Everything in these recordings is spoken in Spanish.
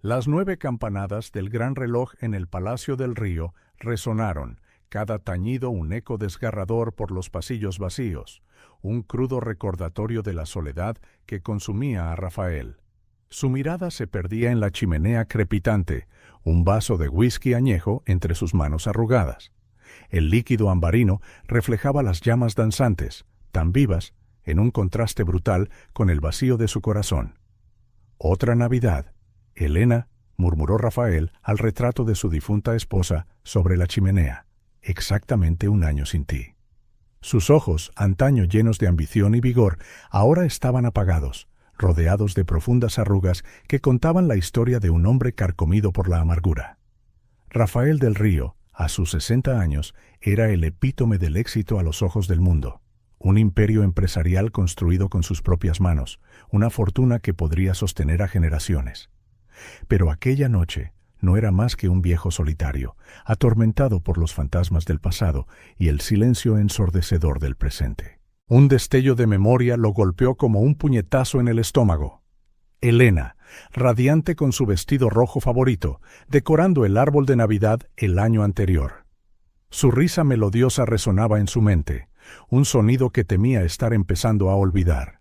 Las 9 campanadas del gran reloj en el Palacio del Río resonaron, cada tañido un eco desgarrador por los pasillos vacíos, un crudo recordatorio de la soledad que consumía a Rafael. Su mirada se perdía en la chimenea crepitante, un vaso de whisky añejo entre sus manos arrugadas. El líquido ambarino reflejaba las llamas danzantes, tan vivas, en un contraste brutal con el vacío de su corazón. «Otra Navidad, Elena», murmuró Rafael al retrato de su difunta esposa sobre la chimenea. «Exactamente un año sin ti». Sus ojos, antaño llenos de ambición y vigor, ahora estaban apagados, rodeados de profundas arrugas que contaban la historia de un hombre carcomido por la amargura. Rafael del Río, a sus 60 años, era el epítome del éxito a los ojos del mundo. Un imperio empresarial construido con sus propias manos, una fortuna que podría sostener a generaciones. Pero aquella noche no era más que un viejo solitario, atormentado por los fantasmas del pasado y el silencio ensordecedor del presente. Un destello de memoria lo golpeó como un puñetazo en el estómago. Elena, radiante con su vestido rojo favorito, decorando el árbol de Navidad el año anterior. Su risa melodiosa resonaba en su mente, un sonido que temía estar empezando a olvidar.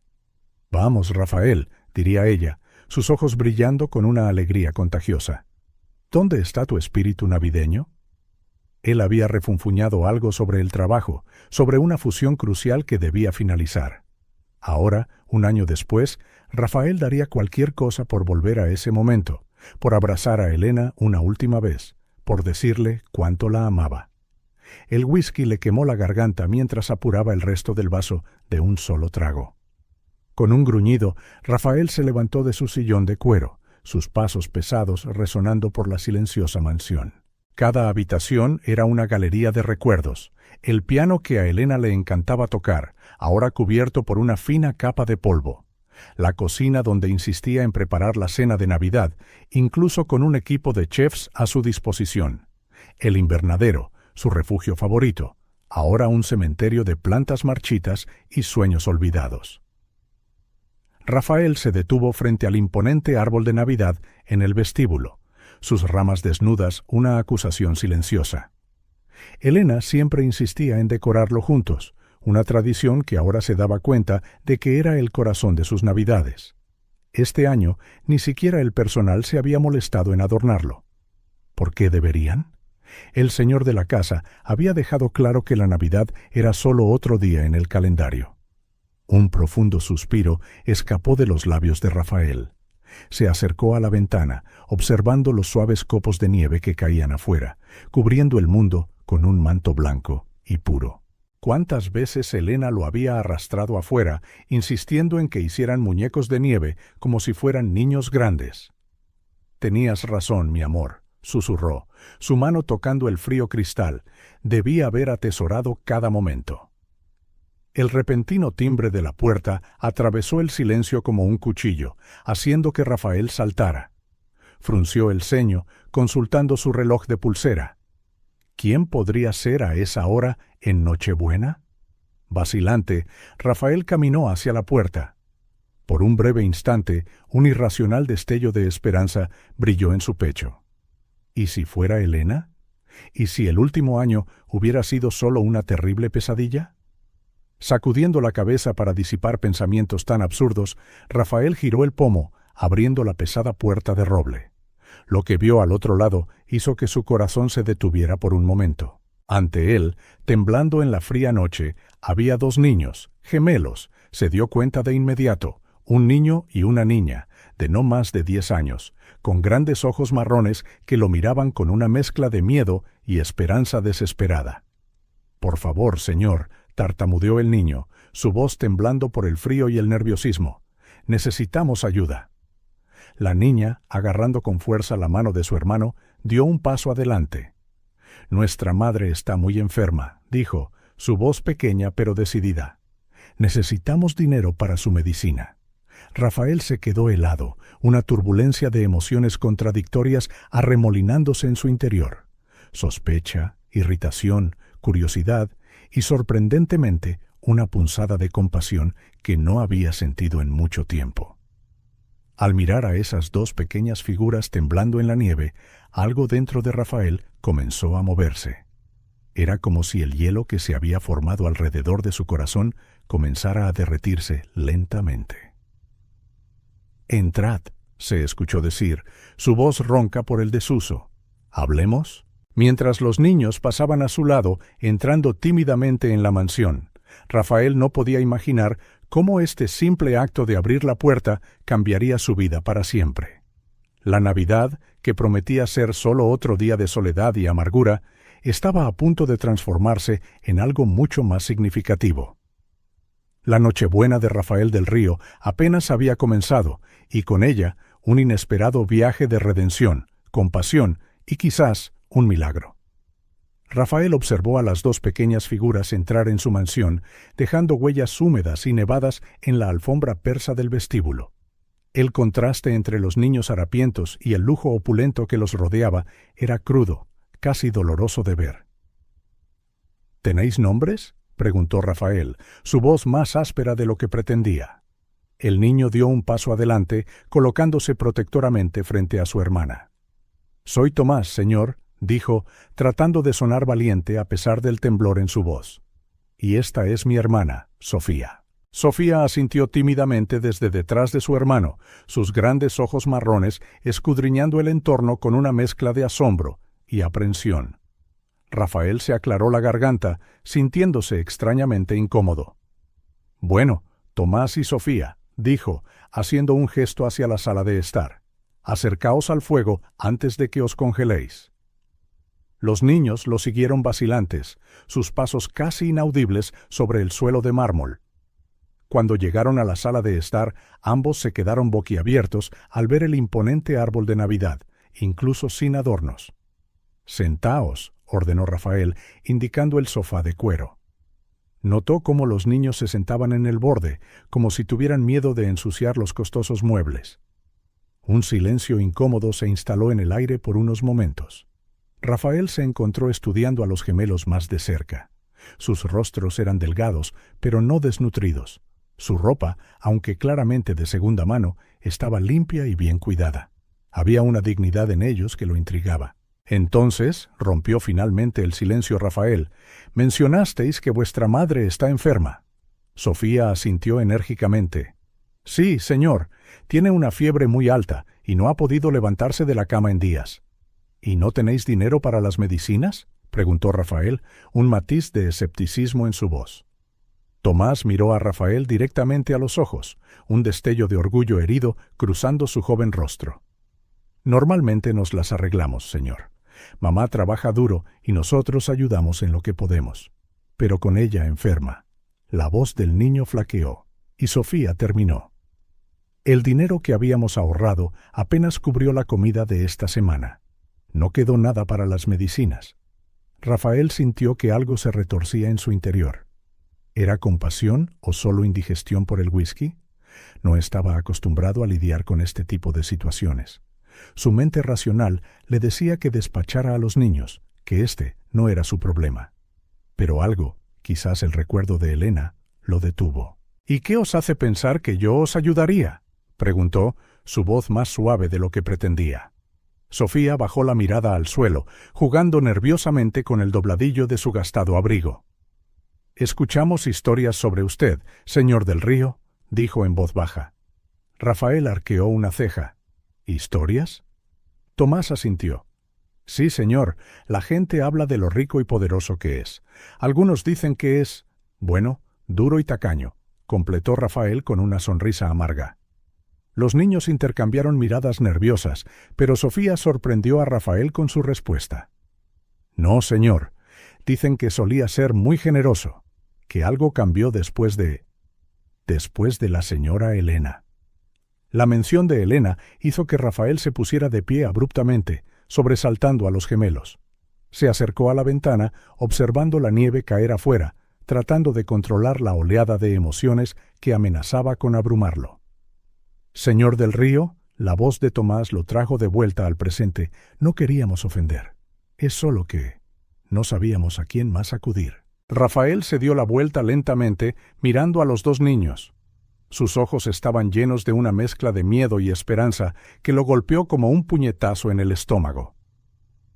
«Vamos, Rafael», diría ella, sus ojos brillando con una alegría contagiosa. «¿Dónde está tu espíritu navideño?» Él había refunfuñado algo sobre el trabajo, sobre una fusión crucial que debía finalizar. Ahora, un año después, Rafael daría cualquier cosa por volver a ese momento, por abrazar a Elena una última vez, por decirle cuánto la amaba. El whisky le quemó la garganta mientras apuraba el resto del vaso de un solo trago. Con un gruñido, Rafael se levantó de su sillón de cuero, sus pasos pesados resonando por la silenciosa mansión. Cada habitación era una galería de recuerdos. El piano que a Elena le encantaba tocar, ahora cubierto por una fina capa de polvo. La cocina donde insistía en preparar la cena de Navidad, incluso con un equipo de chefs a su disposición. El invernadero, su refugio favorito, ahora un cementerio de plantas marchitas y sueños olvidados. Rafael se detuvo frente al imponente árbol de Navidad en el vestíbulo, sus ramas desnudas una acusación silenciosa. Elena siempre insistía en decorarlo juntos, una tradición que ahora se daba cuenta de que era el corazón de sus Navidades. Este año ni siquiera el personal se había molestado en adornarlo. ¿Por qué deberían? El señor de la casa había dejado claro que la Navidad era solo otro día en el calendario. Un profundo suspiro escapó de los labios de Rafael. Se acercó a la ventana, observando los suaves copos de nieve que caían afuera, cubriendo el mundo con un manto blanco y puro. ¿Cuántas veces Elena lo había arrastrado afuera, insistiendo en que hicieran muñecos de nieve como si fueran niños grandes? «Tenías razón, mi amor», susurró, su mano tocando el frío cristal. Debía haber atesorado cada momento. El repentino timbre de la puerta atravesó el silencio como un cuchillo, haciendo que Rafael saltara. Frunció el ceño, consultando su reloj de pulsera. ¿Quién podría ser a esa hora en Nochebuena? Vacilante, Rafael caminó hacia la puerta. Por un breve instante, un irracional destello de esperanza brilló en su pecho. ¿Y si fuera Elena? ¿Y si el último año hubiera sido solo una terrible pesadilla? Sacudiendo la cabeza para disipar pensamientos tan absurdos, Rafael giró el pomo, abriendo la pesada puerta de roble. Lo que vio al otro lado hizo que su corazón se detuviera por un momento. Ante él, temblando en la fría noche, había 2 niños, gemelos, se dio cuenta de inmediato, un niño y una niña, de no más de 10 años, con grandes ojos marrones que lo miraban con una mezcla de miedo y esperanza desesperada. «Por favor, señor», tartamudeó el niño, su voz temblando por el frío y el nerviosismo. «Necesitamos ayuda». La niña, agarrando con fuerza la mano de su hermano, dio un paso adelante. «Nuestra madre está muy enferma», dijo, su voz pequeña pero decidida. «Necesitamos dinero para su medicina». Rafael se quedó helado, una turbulencia de emociones contradictorias arremolinándose en su interior. Sospecha, irritación, curiosidad y, sorprendentemente, una punzada de compasión que no había sentido en mucho tiempo. Al mirar a esas dos pequeñas figuras temblando en la nieve, algo dentro de Rafael comenzó a moverse. Era como si el hielo que se había formado alrededor de su corazón comenzara a derretirse lentamente. «Entrad», se escuchó decir, su voz ronca por el desuso. «¿Hablemos?». Mientras los niños pasaban a su lado, entrando tímidamente en la mansión, Rafael no podía imaginar cómo este simple acto de abrir la puerta cambiaría su vida para siempre. La Navidad, que prometía ser solo otro día de soledad y amargura, estaba a punto de transformarse en algo mucho más significativo. La Nochebuena de Rafael del Río apenas había comenzado, y con ella un inesperado viaje de redención, compasión y quizás un milagro. Rafael observó a las dos pequeñas figuras entrar en su mansión, dejando huellas húmedas y nevadas en la alfombra persa del vestíbulo. El contraste entre los niños harapientos y el lujo opulento que los rodeaba era crudo, casi doloroso de ver. ¿Tenéis nombres?, preguntó Rafael, su voz más áspera de lo que pretendía. El niño dio un paso adelante, colocándose protectoramente frente a su hermana. «Soy Tomás, señor», dijo, tratando de sonar valiente a pesar del temblor en su voz. «Y esta es mi hermana, Sofía». Sofía asintió tímidamente desde detrás de su hermano, sus grandes ojos marrones escudriñando el entorno con una mezcla de asombro y aprensión. Rafael se aclaró la garganta, sintiéndose extrañamente incómodo. «Bueno, Tomás y Sofía», dijo, haciendo un gesto hacia la sala de estar. «Acercaos al fuego antes de que os congeléis». Los niños lo siguieron vacilantes, sus pasos casi inaudibles sobre el suelo de mármol. Cuando llegaron a la sala de estar, ambos se quedaron boquiabiertos al ver el imponente árbol de Navidad, incluso sin adornos. «Sentaos», ordenó Rafael, indicando el sofá de cuero. Notó cómo los niños se sentaban en el borde, como si tuvieran miedo de ensuciar los costosos muebles. Un silencio incómodo se instaló en el aire por unos momentos. Rafael se encontró estudiando a los gemelos más de cerca. Sus rostros eran delgados, pero no desnutridos. Su ropa, aunque claramente de segunda mano, estaba limpia y bien cuidada. Había una dignidad en ellos que lo intrigaba. Entonces rompió finalmente el silencio Rafael. «Mencionasteis que vuestra madre está enferma». Sofía asintió enérgicamente. «Sí, señor, tiene una fiebre muy alta y no ha podido levantarse de la cama en días». «¿Y no tenéis dinero para las medicinas?», preguntó Rafael, un matiz de escepticismo en su voz. Tomás miró a Rafael directamente a los ojos, un destello de orgullo herido cruzando su joven rostro. «Normalmente nos las arreglamos, señor. Mamá trabaja duro y nosotros ayudamos en lo que podemos. Pero con ella enferma». La voz del niño flaqueó, y Sofía terminó. «El dinero que habíamos ahorrado apenas cubrió la comida de esta semana. No quedó nada para las medicinas». Rafael sintió que algo se retorcía en su interior. ¿Era compasión o solo indigestión por el whisky? No estaba acostumbrado a lidiar con este tipo de situaciones. Su mente racional le decía que despachara a los niños, que este no era su problema. Pero algo, quizás el recuerdo de Elena, lo detuvo. «¿Y qué os hace pensar que yo os ayudaría?», preguntó, su voz más suave de lo que pretendía. Sofía bajó la mirada al suelo, jugando nerviosamente con el dobladillo de su gastado abrigo. «Escuchamos historias sobre usted, señor del Río», dijo en voz baja. Rafael arqueó una ceja. «¿Historias?». Tomás asintió. «Sí, señor, la gente habla de lo rico y poderoso que es. Algunos dicen que es, bueno, duro y tacaño», completó Rafael con una sonrisa amarga. Los niños intercambiaron miradas nerviosas, pero Sofía sorprendió a Rafael con su respuesta. «No, señor. Dicen que solía ser muy generoso, que algo cambió después de la señora Elena». La mención de Elena hizo que Rafael se pusiera de pie abruptamente, sobresaltando a los gemelos. Se acercó a la ventana, observando la nieve caer afuera, tratando de controlar la oleada de emociones que amenazaba con abrumarlo. «Señor del Río», la voz de Tomás lo trajo de vuelta al presente. «No queríamos ofender. Es solo que no sabíamos a quién más acudir». Rafael se dio la vuelta lentamente, mirando a los dos niños. Sus ojos estaban llenos de una mezcla de miedo y esperanza que lo golpeó como un puñetazo en el estómago.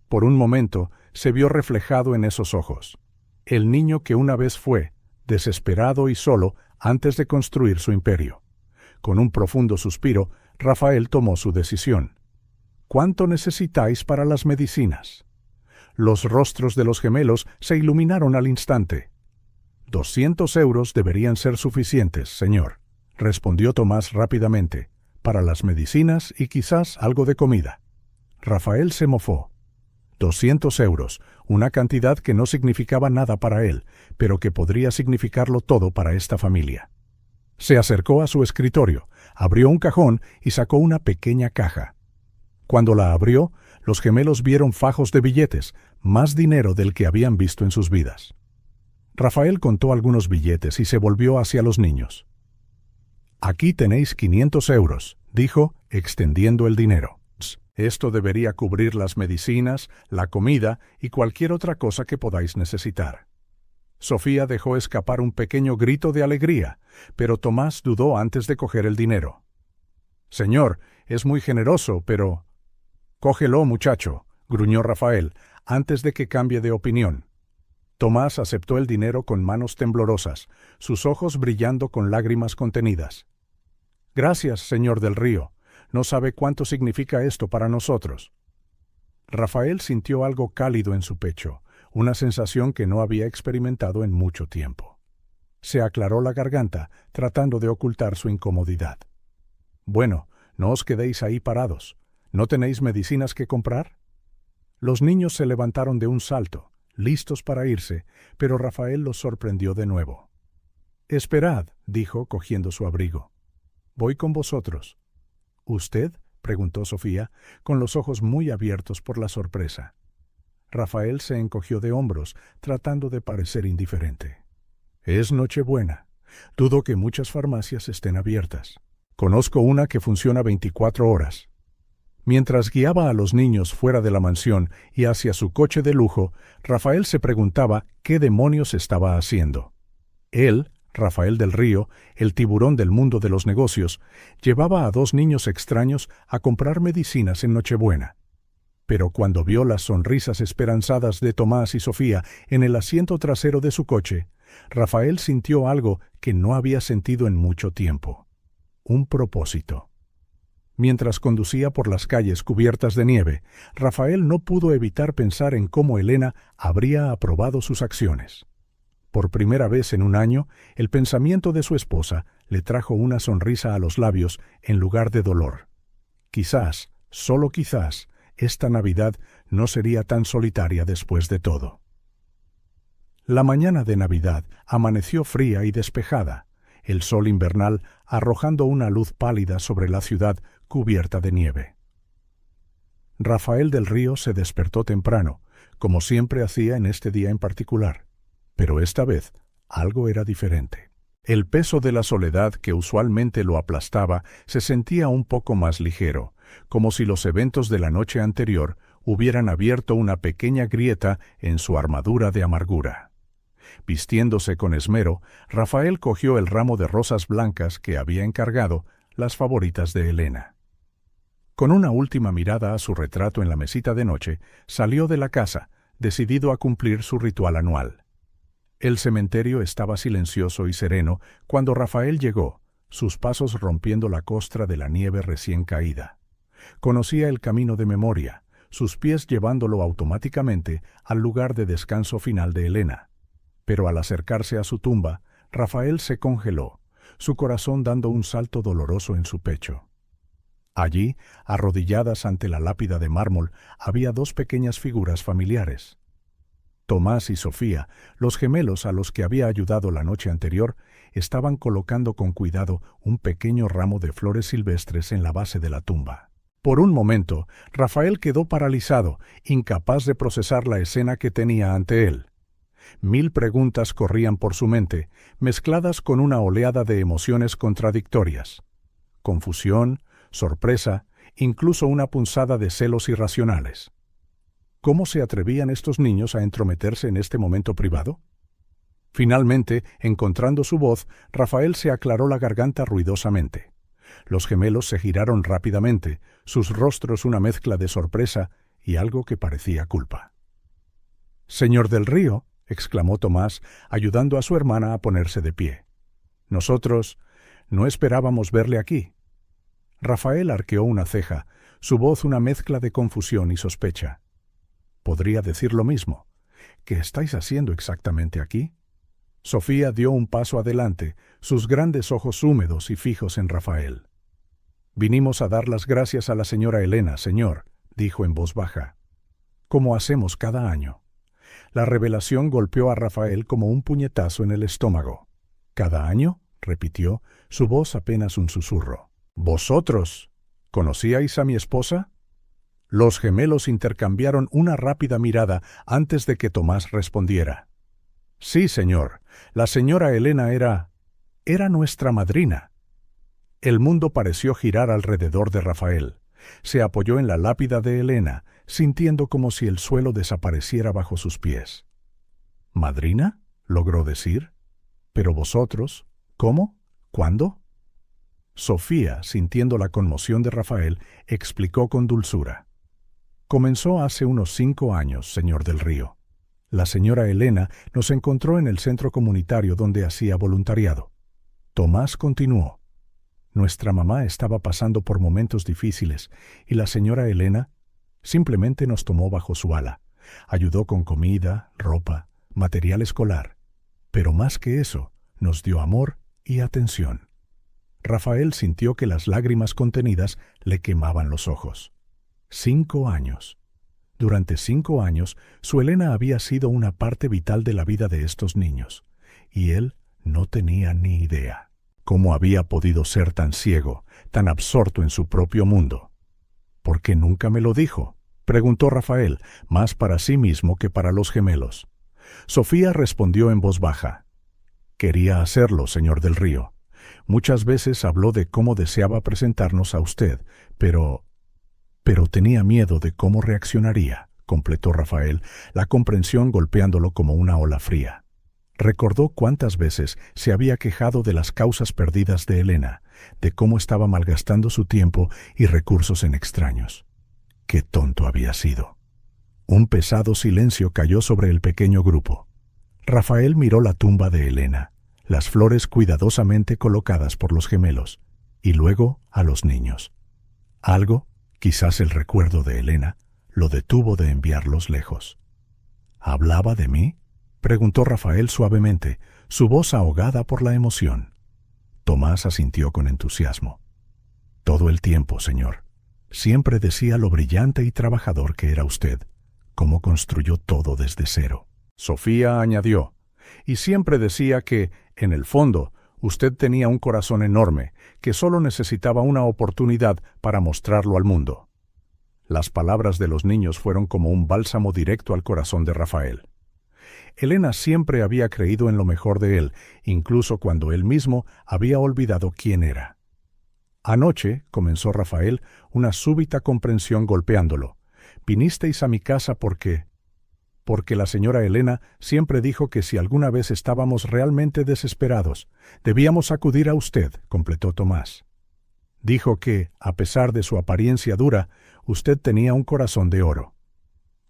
Por un momento se vio reflejado en esos ojos, el niño que una vez fue, desesperado y solo antes de construir su imperio. Con un profundo suspiro, Rafael tomó su decisión. ¿Cuánto necesitáis para las medicinas? Los rostros de los gemelos se iluminaron al instante. 200 euros deberían ser suficientes, señor, respondió Tomás rápidamente, para las medicinas y quizás algo de comida. Rafael se mofó. 200 euros, una cantidad que no significaba nada para él, pero que podría significarlo todo para esta familia. Se acercó a su escritorio, abrió un cajón y sacó una pequeña caja. Cuando la abrió, los gemelos vieron fajos de billetes, más dinero del que habían visto en sus vidas. Rafael contó algunos billetes y se volvió hacia los niños. «Aquí tenéis 500 euros», dijo, extendiendo el dinero. «Esto debería cubrir las medicinas, la comida y cualquier otra cosa que podáis necesitar». Sofía dejó escapar un pequeño grito de alegría, pero Tomás dudó antes de coger el dinero. «Señor, es muy generoso, pero...» «Cógelo, muchacho», gruñó Rafael, antes de que cambie de opinión. Tomás aceptó el dinero con manos temblorosas, sus ojos brillando con lágrimas contenidas. «Gracias, señor del Río. No sabe cuánto significa esto para nosotros». Rafael sintió algo cálido en su pecho, una sensación que no había experimentado en mucho tiempo. Se aclaró la garganta, tratando de ocultar su incomodidad. «Bueno, no os quedéis ahí parados. ¿No tenéis medicinas que comprar?» Los niños se levantaron de un salto, listos para irse, pero Rafael los sorprendió de nuevo. «Esperad», dijo, cogiendo su abrigo. «Voy con vosotros». «¿Usted?», preguntó Sofía, con los ojos muy abiertos por la sorpresa. Rafael se encogió de hombros, tratando de parecer indiferente. «Es Nochebuena. Dudo que muchas farmacias estén abiertas. Conozco una que funciona 24 horas». Mientras guiaba a los niños fuera de la mansión y hacia su coche de lujo, Rafael se preguntaba qué demonios estaba haciendo. Él, Rafael del Río, el tiburón del mundo de los negocios, llevaba a 2 niños extraños a comprar medicinas en Nochebuena. Pero cuando vio las sonrisas esperanzadas de Tomás y Sofía en el asiento trasero de su coche, Rafael sintió algo que no había sentido en mucho tiempo: un propósito. Mientras conducía por las calles cubiertas de nieve, Rafael no pudo evitar pensar en cómo Elena habría aprobado sus acciones. Por primera vez en un año, el pensamiento de su esposa le trajo una sonrisa a los labios en lugar de dolor. Quizás, solo quizás, esta Navidad no sería tan solitaria después de todo. La mañana de Navidad amaneció fría y despejada, el sol invernal arrojando una luz pálida sobre la ciudad cubierta de nieve. Rafael del Río se despertó temprano, como siempre hacía en este día en particular, pero esta vez algo era diferente. El peso de la soledad que usualmente lo aplastaba se sentía un poco más ligero, como si los eventos de la noche anterior hubieran abierto una pequeña grieta en su armadura de amargura. Vistiéndose con esmero, Rafael cogió el ramo de rosas blancas que había encargado, las favoritas de Elena. Con una última mirada a su retrato en la mesita de noche, salió de la casa, decidido a cumplir su ritual anual. El cementerio estaba silencioso y sereno cuando Rafael llegó, sus pasos rompiendo la costra de la nieve recién caída. Conocía el camino de memoria, sus pies llevándolo automáticamente al lugar de descanso final de Elena. Pero al acercarse a su tumba, Rafael se congeló, su corazón dando un salto doloroso en su pecho. Allí, arrodilladas ante la lápida de mármol, había 2 pequeñas figuras familiares. Tomás y Sofía, los gemelos a los que había ayudado la noche anterior, estaban colocando con cuidado un pequeño ramo de flores silvestres en la base de la tumba. Por un momento, Rafael quedó paralizado, incapaz de procesar la escena que tenía ante él. 1000 preguntas corrían por su mente, mezcladas con una oleada de emociones contradictorias. Confusión, sorpresa, incluso una punzada de celos irracionales. ¿Cómo se atrevían estos niños a entrometerse en este momento privado? Finalmente, encontrando su voz, Rafael se aclaró la garganta ruidosamente. Los gemelos se giraron rápidamente, sus rostros una mezcla de sorpresa y algo que parecía culpa. «Señor del Río», exclamó Tomás, ayudando a su hermana a ponerse de pie. «Nosotros no esperábamos verle aquí». Rafael arqueó una ceja, su voz una mezcla de confusión y sospecha. «Podría decir lo mismo. ¿Qué estáis haciendo exactamente aquí?» Sofía dio un paso adelante, sus grandes ojos húmedos y fijos en Rafael. «Vinimos a dar las gracias a la señora Elena, señor», dijo en voz baja. «Como hacemos cada año». La revelación golpeó a Rafael como un puñetazo en el estómago. «¿Cada año?», repitió, su voz apenas un susurro. «¿Vosotros conocíais a mi esposa?». Los gemelos intercambiaron una rápida mirada antes de que Tomás respondiera. «Sí, señor. La señora Elena era nuestra madrina». El mundo pareció girar alrededor de Rafael. Se apoyó en la lápida de Elena, sintiendo como si el suelo desapareciera bajo sus pies. «¿Madrina?», logró decir. «Pero vosotros, ¿cómo? ¿Cuándo?». Sofía, sintiendo la conmoción de Rafael, explicó con dulzura. «Comenzó hace unos 5 años, señor del Río. La señora Elena nos encontró en el centro comunitario donde hacía voluntariado». Tomás continuó. «Nuestra mamá estaba pasando por momentos difíciles y la señora Elena simplemente nos tomó bajo su ala. Ayudó con comida, ropa, material escolar. Pero más que eso, nos dio amor y atención». Rafael sintió que las lágrimas contenidas le quemaban los ojos. 5 años. Durante 5 años, su Elena había sido una parte vital de la vida de estos niños, y él no tenía ni idea. ¿Cómo había podido ser tan ciego, tan absorto en su propio mundo? «¿Por qué nunca me lo dijo?», preguntó Rafael, más para sí mismo que para los gemelos. Sofía respondió en voz baja. «Quería hacerlo, señor del Río. Muchas veces habló de cómo deseaba presentarnos a usted, pero tenía miedo de cómo reaccionaría», completó Rafael, la comprensión golpeándolo como una ola fría. Recordó cuántas veces se había quejado de las causas perdidas de Elena, de cómo estaba malgastando su tiempo y recursos en extraños. Qué tonto había sido. Un pesado silencio cayó sobre el pequeño grupo. Rafael miró la tumba de Elena, las flores cuidadosamente colocadas por los gemelos, y luego a los niños. Algo, quizás el recuerdo de Elena, lo detuvo de enviarlos lejos. «¿Hablaba de mí?», preguntó Rafael suavemente, su voz ahogada por la emoción. Tomás asintió con entusiasmo. «Todo el tiempo, señor. Siempre decía lo brillante y trabajador que era usted, cómo construyó todo desde cero». Sofía añadió, «Y siempre decía que, en el fondo, usted tenía un corazón enorme, que solo necesitaba una oportunidad para mostrarlo al mundo». Las palabras de los niños fueron como un bálsamo directo al corazón de Rafael. Elena siempre había creído en lo mejor de él, incluso cuando él mismo había olvidado quién era. «Anoche», comenzó Rafael, una súbita comprensión golpeándolo, «vinisteis a mi casa porque la señora Elena siempre dijo que si alguna vez estábamos realmente desesperados, debíamos acudir a usted», completó Tomás. «Dijo que, a pesar de su apariencia dura, usted tenía un corazón de oro».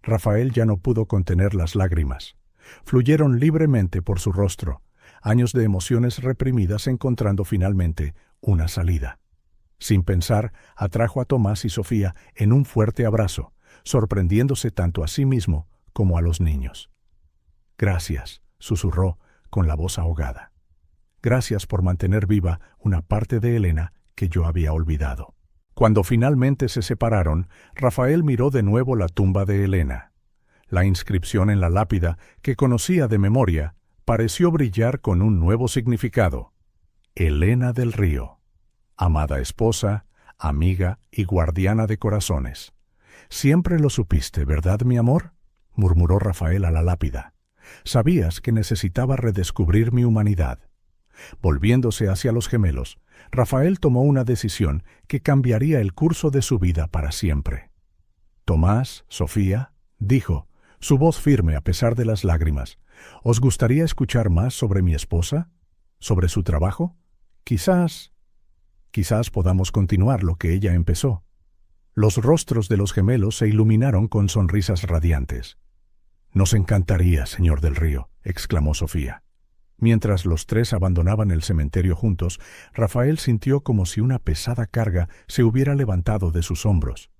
Rafael ya no pudo contener las lágrimas. Fluyeron libremente por su rostro, años de emociones reprimidas encontrando finalmente una salida. Sin pensar, atrajo a Tomás y Sofía en un fuerte abrazo, sorprendiéndose tanto a sí mismo como a los niños. «Gracias», susurró con la voz ahogada. «Gracias por mantener viva una parte de Elena que yo había olvidado». Cuando finalmente se separaron, Rafael miró de nuevo la tumba de Elena. La inscripción en la lápida, que conocía de memoria, pareció brillar con un nuevo significado. Elena del Río. Amada esposa, amiga y guardiana de corazones. «Siempre lo supiste, ¿verdad, mi amor?», murmuró Rafael a la lápida. «Sabías que necesitaba redescubrir mi humanidad». Volviéndose hacia los gemelos, Rafael tomó una decisión que cambiaría el curso de su vida para siempre. «Tomás, Sofía», dijo, su voz firme a pesar de las lágrimas, ¿Os gustaría escuchar más sobre mi esposa? ¿Sobre su trabajo? Quizás podamos continuar lo que ella empezó. Los rostros de los gemelos se iluminaron con sonrisas radiantes. «Nos encantaría, señor del Río», exclamó Sofía. Mientras los tres abandonaban el cementerio juntos, Rafael sintió como si una pesada carga se hubiera levantado de sus hombros.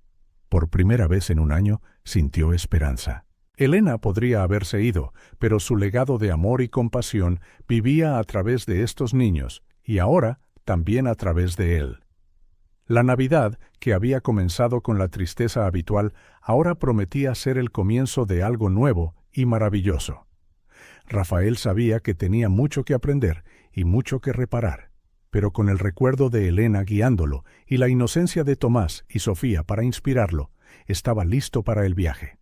Por primera vez en un año, sintió esperanza. Elena podría haberse ido, pero su legado de amor y compasión vivía a través de estos niños, y ahora también a través de él. La Navidad, que había comenzado con la tristeza habitual, ahora prometía ser el comienzo de algo nuevo y maravilloso. Rafael sabía que tenía mucho que aprender y mucho que reparar, pero con el recuerdo de Elena guiándolo y la inocencia de Tomás y Sofía para inspirarlo, estaba listo para el viaje.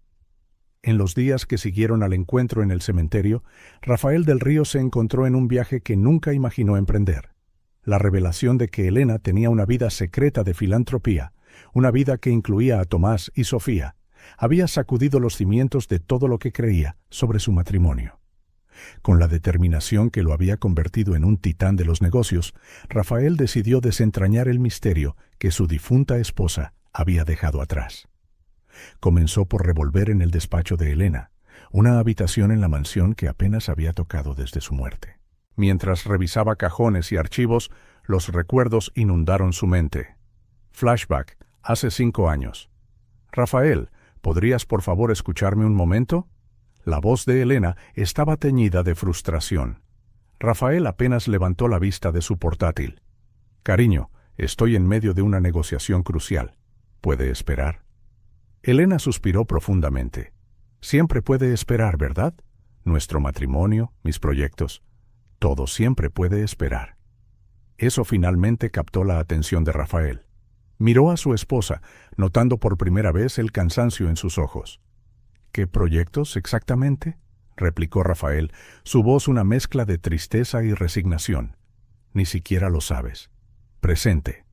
En los días que siguieron al encuentro en el cementerio, Rafael del Río se encontró en un viaje que nunca imaginó emprender. La revelación de que Elena tenía una vida secreta de filantropía, una vida que incluía a Tomás y Sofía, había sacudido los cimientos de todo lo que creía sobre su matrimonio. Con la determinación que lo había convertido en un titán de los negocios, Rafael decidió desentrañar el misterio que su difunta esposa había dejado atrás. Comenzó por revolver en el despacho de Elena, una habitación en la mansión que apenas había tocado desde su muerte. Mientras revisaba cajones y archivos, los recuerdos inundaron su mente. Flashback, hace 5 años. «Rafael, ¿podrías por favor escucharme un momento?» La voz de Elena estaba teñida de frustración. Rafael apenas levantó la vista de su portátil. «Cariño, estoy en medio de una negociación crucial. ¿Puede esperar?» Elena suspiró profundamente. «Siempre puede esperar, ¿verdad? Nuestro matrimonio, mis proyectos. Todo siempre puede esperar». Eso finalmente captó la atención de Rafael. Miró a su esposa, notando por primera vez el cansancio en sus ojos. «¿Qué proyectos exactamente?», replicó Rafael, su voz una mezcla de tristeza y resignación. «Ni siquiera lo sabes. Presente».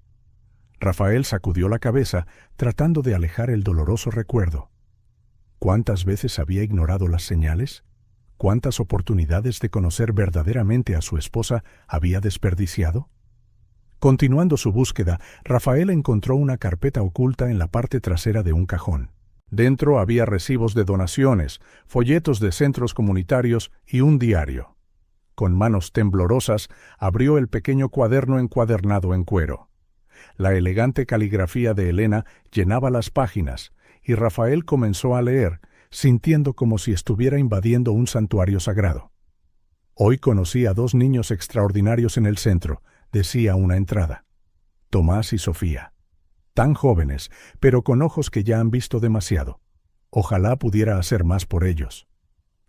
Rafael sacudió la cabeza, tratando de alejar el doloroso recuerdo. ¿Cuántas veces había ignorado las señales? ¿Cuántas oportunidades de conocer verdaderamente a su esposa había desperdiciado? Continuando su búsqueda, Rafael encontró una carpeta oculta en la parte trasera de un cajón. Dentro había recibos de donaciones, folletos de centros comunitarios y un diario. Con manos temblorosas, abrió el pequeño cuaderno encuadernado en cuero. La elegante caligrafía de Elena llenaba las páginas, y Rafael comenzó a leer, sintiendo como si estuviera invadiendo un santuario sagrado. «Hoy conocí a 2 niños extraordinarios en el centro», decía una entrada. «Tomás y Sofía. Tan jóvenes, pero con ojos que ya han visto demasiado. Ojalá pudiera hacer más por ellos».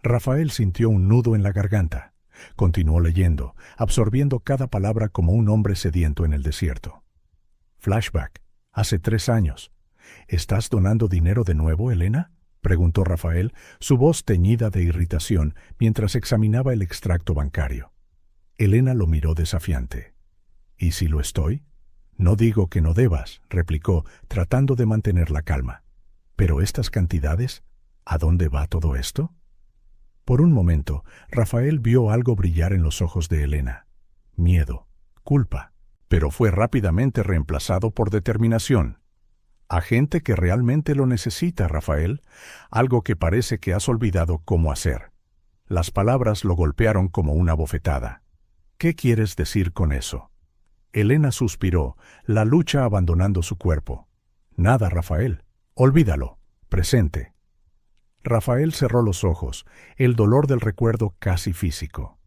Rafael sintió un nudo en la garganta. Continuó leyendo, absorbiendo cada palabra como un hombre sediento en el desierto. Flashback, hace 3 años. «¿Estás donando dinero de nuevo, Elena?», preguntó Rafael, su voz teñida de irritación mientras examinaba el extracto bancario. Elena lo miró desafiante. «¿Y si lo estoy?» «No digo que no debas», replicó, tratando de mantener la calma. «Pero estas cantidades, ¿a dónde va todo esto?» Por un momento, Rafael vio algo brillar en los ojos de Elena. Miedo, culpa, pero fue rápidamente reemplazado por determinación. «A gente que realmente lo necesita, Rafael, algo que parece que has olvidado cómo hacer». Las palabras lo golpearon como una bofetada. «¿Qué quieres decir con eso?» Elena suspiró, la lucha abandonando su cuerpo. «Nada, Rafael. Olvídalo. Presente». Rafael cerró los ojos, el dolor del recuerdo casi físico.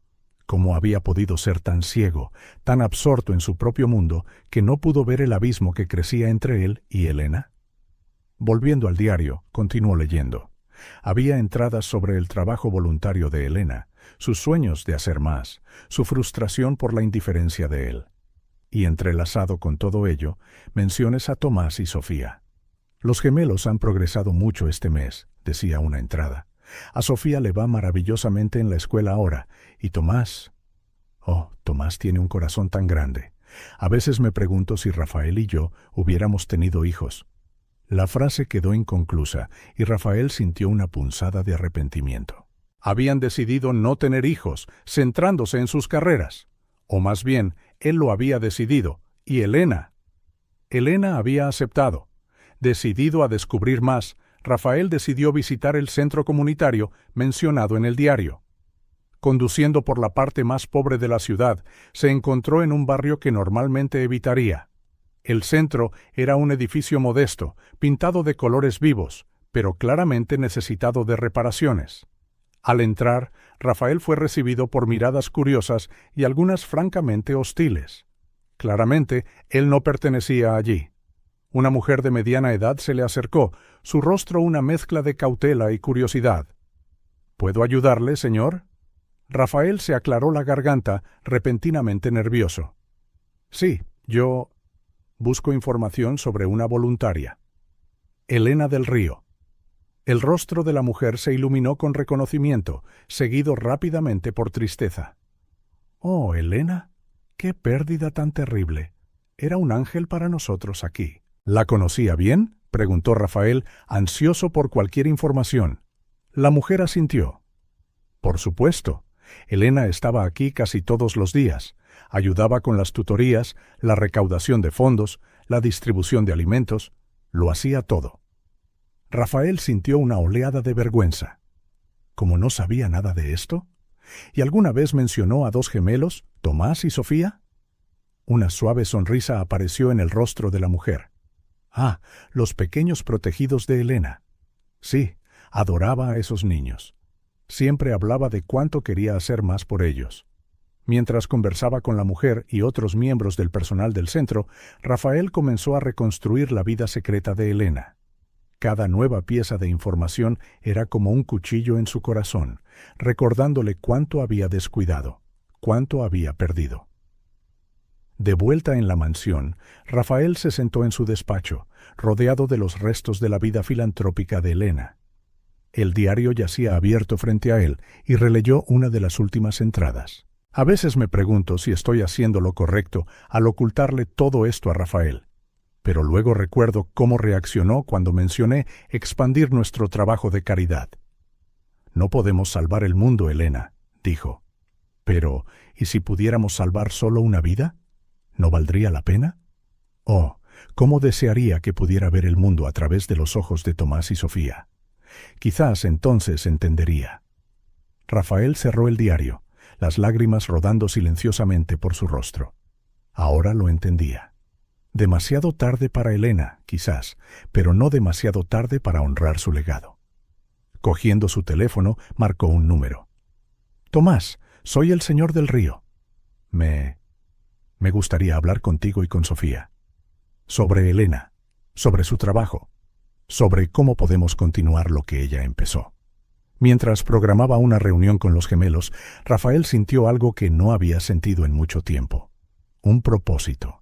¿Cómo había podido ser tan ciego, tan absorto en su propio mundo, que no pudo ver el abismo que crecía entre él y Elena? Volviendo al diario, continuó leyendo. Había entradas sobre el trabajo voluntario de Elena, sus sueños de hacer más, su frustración por la indiferencia de él. Y entrelazado con todo ello, menciones a Tomás y Sofía. «Los gemelos han progresado mucho este mes», decía una entrada. «A Sofía le va maravillosamente en la escuela ahora, y Tomás... Oh, Tomás tiene un corazón tan grande. A veces me pregunto si Rafael y yo hubiéramos tenido hijos». La frase quedó inconclusa y Rafael sintió una punzada de arrepentimiento. Habían decidido no tener hijos, centrándose en sus carreras. O más bien, él lo había decidido, y Elena había aceptado. Decidido a descubrir más, Rafael decidió visitar el centro comunitario mencionado en el diario. Conduciendo por la parte más pobre de la ciudad, se encontró en un barrio que normalmente evitaría. El centro era un edificio modesto, pintado de colores vivos, pero claramente necesitado de reparaciones. Al entrar, Rafael fue recibido por miradas curiosas y algunas francamente hostiles. Claramente, él no pertenecía allí. Una mujer de mediana edad se le acercó, su rostro una mezcla de cautela y curiosidad. ¿Puedo ayudarle, señor? Rafael se aclaró la garganta, repentinamente nervioso. Sí, yo busco información sobre una voluntaria. Elena del Río. El rostro de la mujer se iluminó con reconocimiento, seguido rápidamente por tristeza. Oh, Elena, qué pérdida tan terrible. Era un ángel para nosotros aquí. ¿La conocía bien?, preguntó Rafael, ansioso por cualquier información. La mujer asintió. Por supuesto. Elena estaba aquí casi todos los días. Ayudaba con las tutorías, la recaudación de fondos, la distribución de alimentos. Lo hacía todo. Rafael sintió una oleada de vergüenza. ¿Cómo no sabía nada de esto? ¿Y alguna vez mencionó a dos gemelos, Tomás y Sofía? Una suave sonrisa apareció en el rostro de la mujer. Ah, los pequeños protegidos de Elena. Sí, adoraba a esos niños. Siempre hablaba de cuánto quería hacer más por ellos. Mientras conversaba con la mujer y otros miembros del personal del centro, Rafael comenzó a reconstruir la vida secreta de Elena. Cada nueva pieza de información era como un cuchillo en su corazón, recordándole cuánto había descuidado, cuánto había perdido. De vuelta en la mansión, Rafael se sentó en su despacho, rodeado de los restos de la vida filantrópica de Elena. El diario yacía abierto frente a él y releyó una de las últimas entradas. A veces me pregunto si estoy haciendo lo correcto al ocultarle todo esto a Rafael. Pero luego recuerdo cómo reaccionó cuando mencioné expandir nuestro trabajo de caridad. No podemos salvar el mundo, Elena, dijo. Pero, ¿y si pudiéramos salvar solo una vida? ¿No valdría la pena? Oh, cómo desearía que pudiera ver el mundo a través de los ojos de Tomás y Sofía. Quizás entonces entendería. Rafael cerró el diario, las lágrimas rodando silenciosamente por su rostro. Ahora lo entendía. Demasiado tarde para Elena, quizás, pero no demasiado tarde para honrar su legado. Cogiendo su teléfono, marcó un número. Tomás, soy el señor del Río. Me gustaría hablar contigo y con Sofía. Sobre Elena, sobre su trabajo, sobre cómo podemos continuar lo que ella empezó. Mientras programaba una reunión con los gemelos, Rafael sintió algo que no había sentido en mucho tiempo. Un propósito.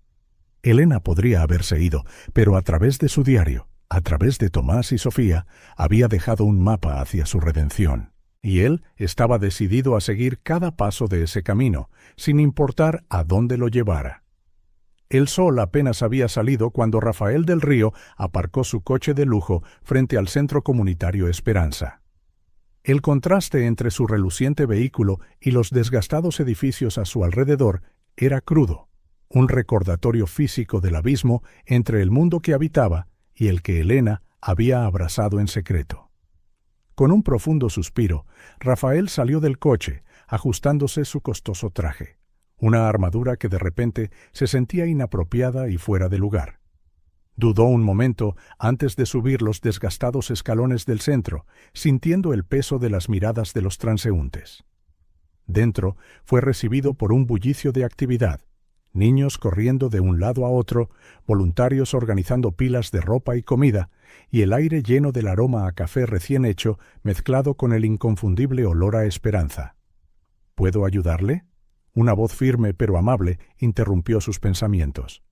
Elena podría haberse ido, pero a través de su diario, a través de Tomás y Sofía, había dejado un mapa hacia su redención. Y él estaba decidido a seguir cada paso de ese camino, sin importar a dónde lo llevara. El sol apenas había salido cuando Rafael del Río aparcó su coche de lujo frente al centro comunitario Esperanza. El contraste entre su reluciente vehículo y los desgastados edificios a su alrededor era crudo, un recordatorio físico del abismo entre el mundo que habitaba y el que Elena había abrazado en secreto. Con un profundo suspiro, Rafael salió del coche, ajustándose su costoso traje, una armadura que de repente se sentía inapropiada y fuera de lugar. Dudó un momento antes de subir los desgastados escalones del centro, sintiendo el peso de las miradas de los transeúntes. Dentro fue recibido por un bullicio de actividad, niños corriendo de un lado a otro, voluntarios organizando pilas de ropa y comida, y el aire lleno del aroma a café recién hecho mezclado con el inconfundible olor a esperanza. ¿Puedo ayudarle? Una voz firme pero amable interrumpió sus pensamientos.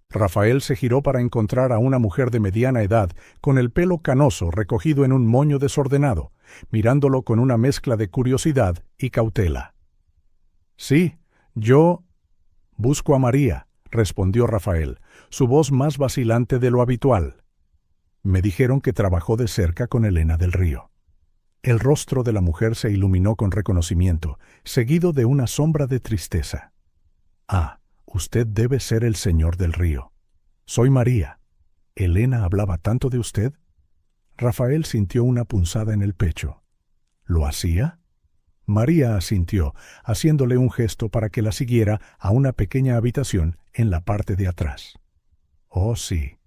Rafael se giró para encontrar a una mujer de mediana edad, con el pelo canoso recogido en un moño desordenado, mirándolo con una mezcla de curiosidad y cautela. «Sí, yo busco a María», respondió Rafael, su voz más vacilante de lo habitual. «Me dijeron que trabajó de cerca con Elena del Río». El rostro de la mujer se iluminó con reconocimiento, seguido de una sombra de tristeza. «Ah, usted debe ser el señor del río. Soy María. ¿Elena hablaba tanto de usted?» Rafael sintió una punzada en el pecho. ¿Lo hacía? María asintió, haciéndole un gesto para que la siguiera a una pequeña habitación en la parte de atrás. «Oh, sí.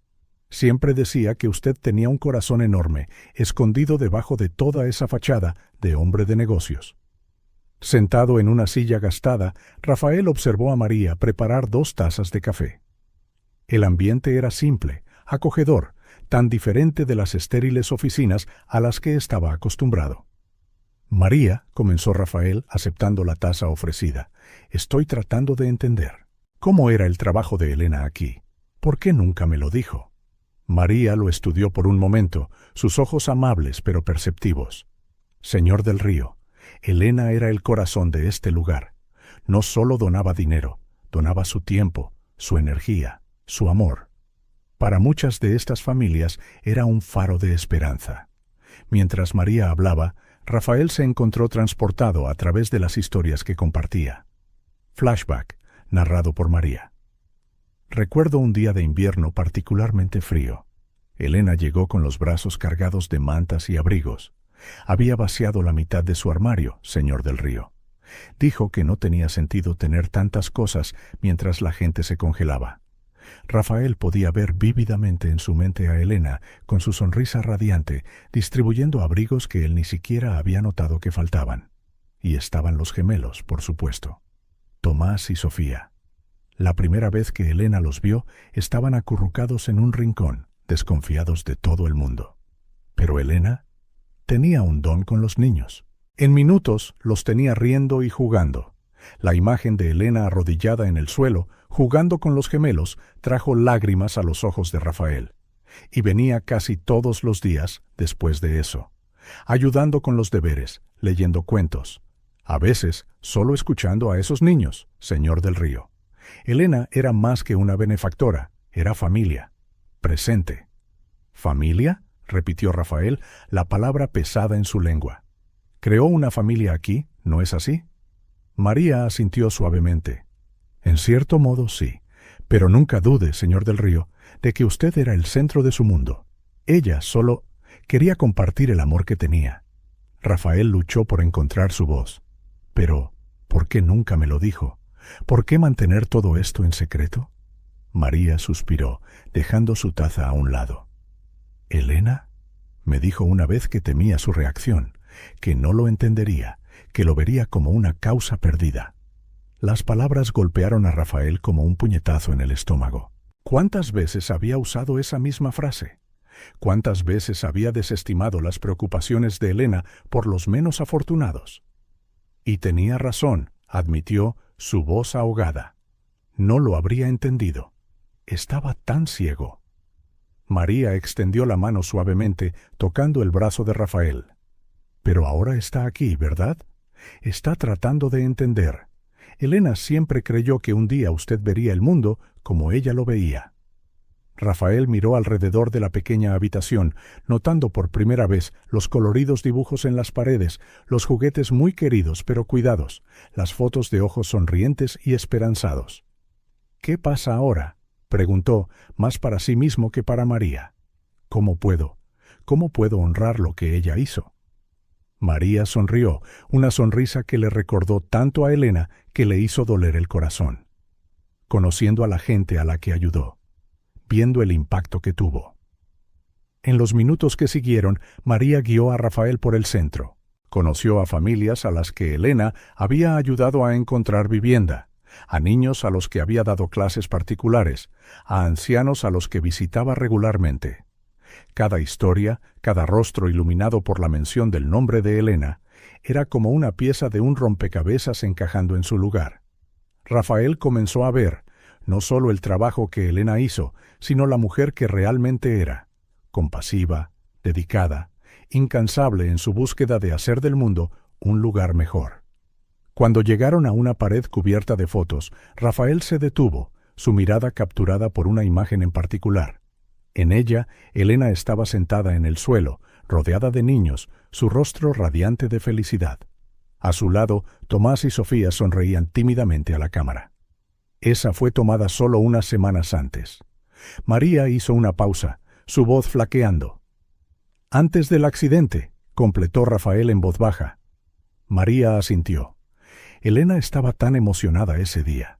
Siempre decía que usted tenía un corazón enorme, escondido debajo de toda esa fachada de hombre de negocios». Sentado en una silla gastada, Rafael observó a María preparar 2 tazas de café. El ambiente era simple, acogedor, tan diferente de las estériles oficinas a las que estaba acostumbrado. «María», comenzó Rafael, aceptando la taza ofrecida, «estoy tratando de entender. ¿Cómo era el trabajo de Elena aquí? ¿Por qué nunca me lo dijo?» María lo estudió por un momento, sus ojos amables pero perceptivos. «Señor del río, Elena era el corazón de este lugar. No solo donaba dinero, donaba su tiempo, su energía, su amor. Para muchas de estas familias era un faro de esperanza». Mientras María hablaba, Rafael se encontró transportado a través de las historias que compartía. Flashback, narrado por María. «Recuerdo un día de invierno particularmente frío. Elena llegó con los brazos cargados de mantas y abrigos. Había vaciado la mitad de su armario, señor del río. Dijo que no tenía sentido tener tantas cosas mientras la gente se congelaba. Rafael podía ver vívidamente en su mente a Elena, con su sonrisa radiante, distribuyendo abrigos que él ni siquiera había notado que faltaban. Y estaban los gemelos, por supuesto. Tomás y Sofía. La primera vez que Elena los vio, estaban acurrucados en un rincón, desconfiados de todo el mundo. Pero Elena tenía un don con los niños. En minutos los tenía riendo y jugando. La imagen de Elena arrodillada en el suelo, jugando con los gemelos, trajo lágrimas a los ojos de Rafael. Y venía casi todos los días después de eso, ayudando con los deberes, leyendo cuentos. A veces, solo escuchando a esos niños, señor del río. Elena era más que una benefactora, era familia, presente. ¿Familia?, repitió Rafael, la palabra pesada en su lengua. ¿Creó una familia aquí, no es así? María asintió suavemente. En cierto modo sí, pero nunca dude, señor del río, de que usted era el centro de su mundo. Ella solo quería compartir el amor que tenía. Rafael luchó por encontrar su voz. Pero, ¿por qué nunca me lo dijo? ¿Por qué mantener todo esto en secreto? María suspiró, dejando su taza a un lado. ¿Elena? Me dijo una vez que temía su reacción, que no lo entendería, que lo vería como una causa perdida. Las palabras golpearon a Rafael como un puñetazo en el estómago. ¿Cuántas veces había usado esa misma frase? ¿Cuántas veces había desestimado las preocupaciones de Elena por los menos afortunados? Y tenía razón, admitió, su voz ahogada. No lo habría entendido. Estaba tan ciego. María extendió la mano suavemente, tocando el brazo de Rafael. Pero ahora está aquí, ¿verdad? Está tratando de entender. Elena siempre creyó que un día usted vería el mundo como ella lo veía. Rafael miró alrededor de la pequeña habitación, notando por primera vez los coloridos dibujos en las paredes, los juguetes muy queridos pero cuidados, las fotos de ojos sonrientes y esperanzados. «¿Qué pasa ahora?», preguntó, más para sí mismo que para María. ¿Cómo puedo honrar lo que ella hizo? María sonrió, una sonrisa que le recordó tanto a Elena que le hizo doler el corazón. Conociendo a la gente a la que ayudó, viendo el impacto que tuvo. En los minutos que siguieron, María guió a Rafael por el centro. Conoció a familias a las que Elena había ayudado a encontrar vivienda, a niños a los que había dado clases particulares, a ancianos a los que visitaba regularmente. Cada historia, cada rostro iluminado por la mención del nombre de Elena, era como una pieza de un rompecabezas encajando en su lugar. Rafael comenzó a ver, no solo el trabajo que Elena hizo, sino la mujer que realmente era, compasiva, dedicada, incansable en su búsqueda de hacer del mundo un lugar mejor. Cuando llegaron a una pared cubierta de fotos, Rafael se detuvo, su mirada capturada por una imagen en particular. En ella, Elena estaba sentada en el suelo, rodeada de niños, su rostro radiante de felicidad. A su lado, Tomás y Sofía sonreían tímidamente a la cámara. Esa fue tomada solo unas semanas antes. María hizo una pausa, su voz flaqueando. «Antes del accidente», completó Rafael en voz baja. María asintió. Elena estaba tan emocionada ese día.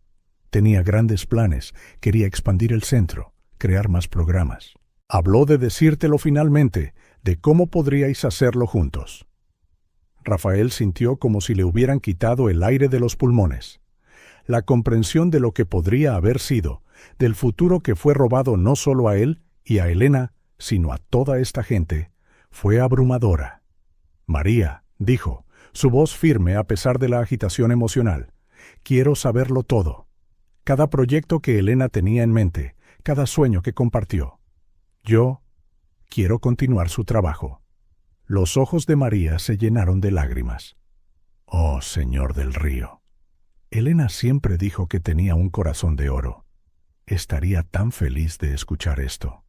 Tenía grandes planes, quería expandir el centro, crear más programas. Habló de decírtelo finalmente, de cómo podríais hacerlo juntos. Rafael sintió como si le hubieran quitado el aire de los pulmones. La comprensión de lo que podría haber sido, del futuro que fue robado no solo a él y a Elena, sino a toda esta gente, fue abrumadora. «María», dijo, su voz firme a pesar de la agitación emocional, «quiero saberlo todo. Cada proyecto que Elena tenía en mente, cada sueño que compartió. Yo quiero continuar su trabajo». Los ojos de María se llenaron de lágrimas. «Oh, Señor del Río». Elena siempre dijo que tenía un corazón de oro. Estaría tan feliz de escuchar esto.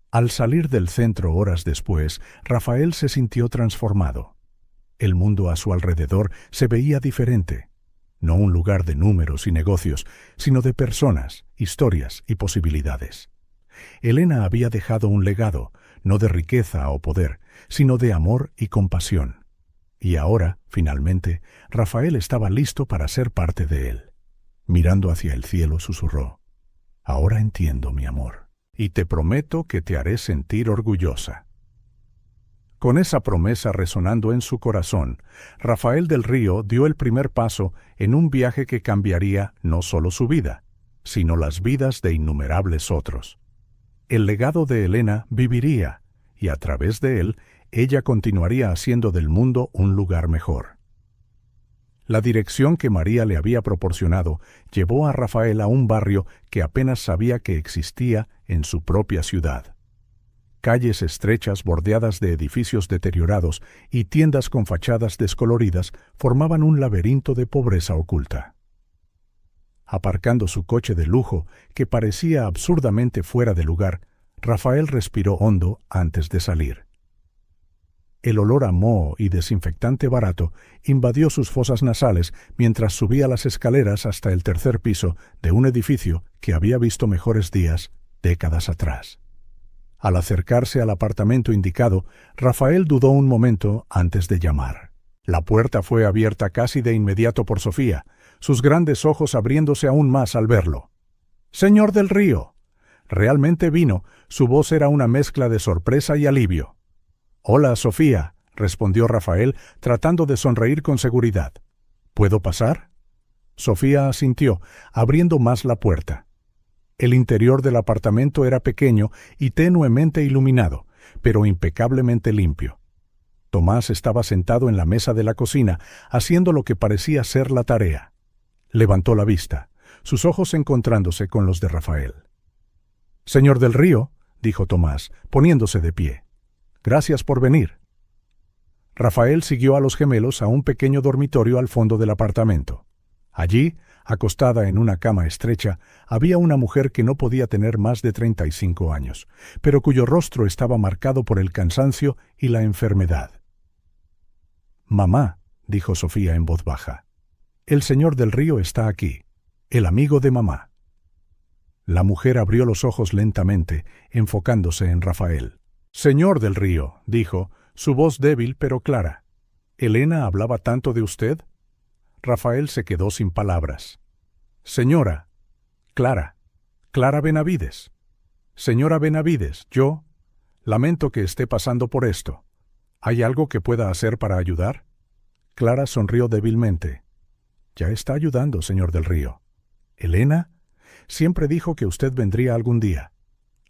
Al salir del centro horas después, Rafael se sintió transformado. El mundo a su alrededor se veía diferente. No un lugar de números y negocios, sino de personas, historias y posibilidades. Elena había dejado un legado, no de riqueza o poder, sino de amor y compasión. Y ahora, finalmente, Rafael estaba listo para ser parte de él. Mirando hacia el cielo, susurró: «Ahora entiendo, mi amor, y te prometo que te haré sentir orgullosa». Con esa promesa resonando en su corazón, Rafael del Río dio el primer paso en un viaje que cambiaría no solo su vida, sino las vidas de innumerables otros. El legado de Elena viviría, y a través de él, ella continuaría haciendo del mundo un lugar mejor. La dirección que María le había proporcionado llevó a Rafael a un barrio que apenas sabía que existía en su propia ciudad. Calles estrechas bordeadas de edificios deteriorados y tiendas con fachadas descoloridas formaban un laberinto de pobreza oculta. Aparcando su coche de lujo, que parecía absurdamente fuera de lugar, Rafael respiró hondo antes de salir. El olor a moho y desinfectante barato invadió sus fosas nasales mientras subía las escaleras hasta el tercer piso de un edificio que había visto mejores días décadas atrás. Al acercarse al apartamento indicado, Rafael dudó un momento antes de llamar. La puerta fue abierta casi de inmediato por Sofía, sus grandes ojos abriéndose aún más al verlo. «Señor del Río». Realmente vino, su voz era una mezcla de sorpresa y alivio. «Hola, Sofía», respondió Rafael, tratando de sonreír con seguridad. «¿Puedo pasar?» Sofía asintió, abriendo más la puerta. El interior del apartamento era pequeño y tenuemente iluminado, pero impecablemente limpio. Tomás estaba sentado en la mesa de la cocina, haciendo lo que parecía ser la tarea. Levantó la vista, sus ojos encontrándose con los de Rafael. «Señor del Río», dijo Tomás, poniéndose de pie. «Gracias por venir». Rafael siguió a los gemelos a un pequeño dormitorio al fondo del apartamento. Allí, acostada en una cama estrecha, había una mujer que no podía tener más de 35 años, pero cuyo rostro estaba marcado por el cansancio y la enfermedad. «Mamá», dijo Sofía en voz baja, «el señor del Río está aquí, el amigo de mamá». La mujer abrió los ojos lentamente, enfocándose en Rafael. «Señor del Río», dijo, su voz débil pero clara. «¿Elena hablaba tanto de usted?» Rafael se quedó sin palabras. «Señora, Clara Benavides. Señora Benavides, yo lamento que esté pasando por esto. ¿Hay algo que pueda hacer para ayudar?» Clara sonrió débilmente. «Ya está ayudando, señor del Río. ¿Elena? Siempre dijo que usted vendría algún día».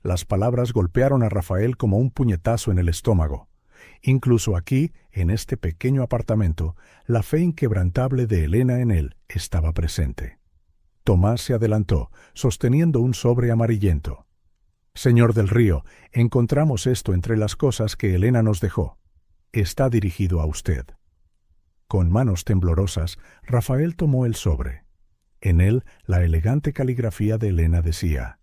Las palabras golpearon a Rafael como un puñetazo en el estómago. Incluso aquí, en este pequeño apartamento, la fe inquebrantable de Elena en él estaba presente. Tomás se adelantó, sosteniendo un sobre amarillento. «Señor del Río, encontramos esto entre las cosas que Elena nos dejó. Está dirigido a usted». Con manos temblorosas, Rafael tomó el sobre. En él, la elegante caligrafía de Elena decía: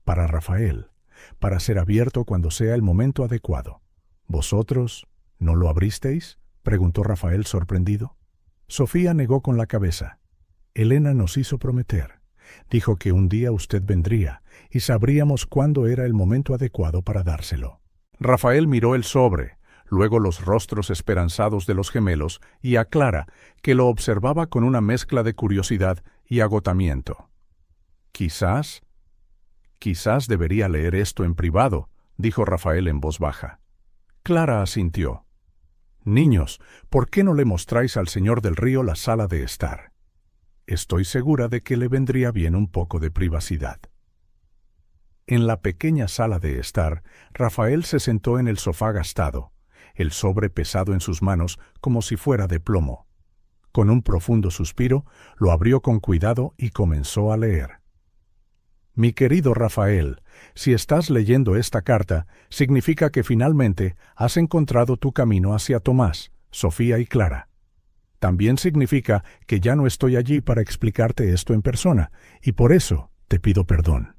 «Para Rafael, para ser abierto cuando sea el momento adecuado. ¿Vosotros no lo abristeis?, preguntó Rafael sorprendido. Sofía negó con la cabeza. Elena nos hizo prometer. Dijo que un día usted vendría y sabríamos cuándo era el momento adecuado para dárselo. Rafael miró el sobre, luego los rostros esperanzados de los gemelos y a Clara, que lo observaba con una mezcla de curiosidad y agotamiento. Quizás debería leer esto en privado, dijo Rafael en voz baja. Clara asintió. Niños, ¿por qué no le mostráis al señor del Río la sala de estar? Estoy segura de que le vendría bien un poco de privacidad. En la pequeña sala de estar, Rafael se sentó en el sofá gastado, el sobre pesado en sus manos como si fuera de plomo. Con un profundo suspiro, lo abrió con cuidado y comenzó a leer. Mi querido Rafael, si estás leyendo esta carta, significa que finalmente has encontrado tu camino hacia Tomás, Sofía y Clara. También significa que ya no estoy allí para explicarte esto en persona, y por eso te pido perdón.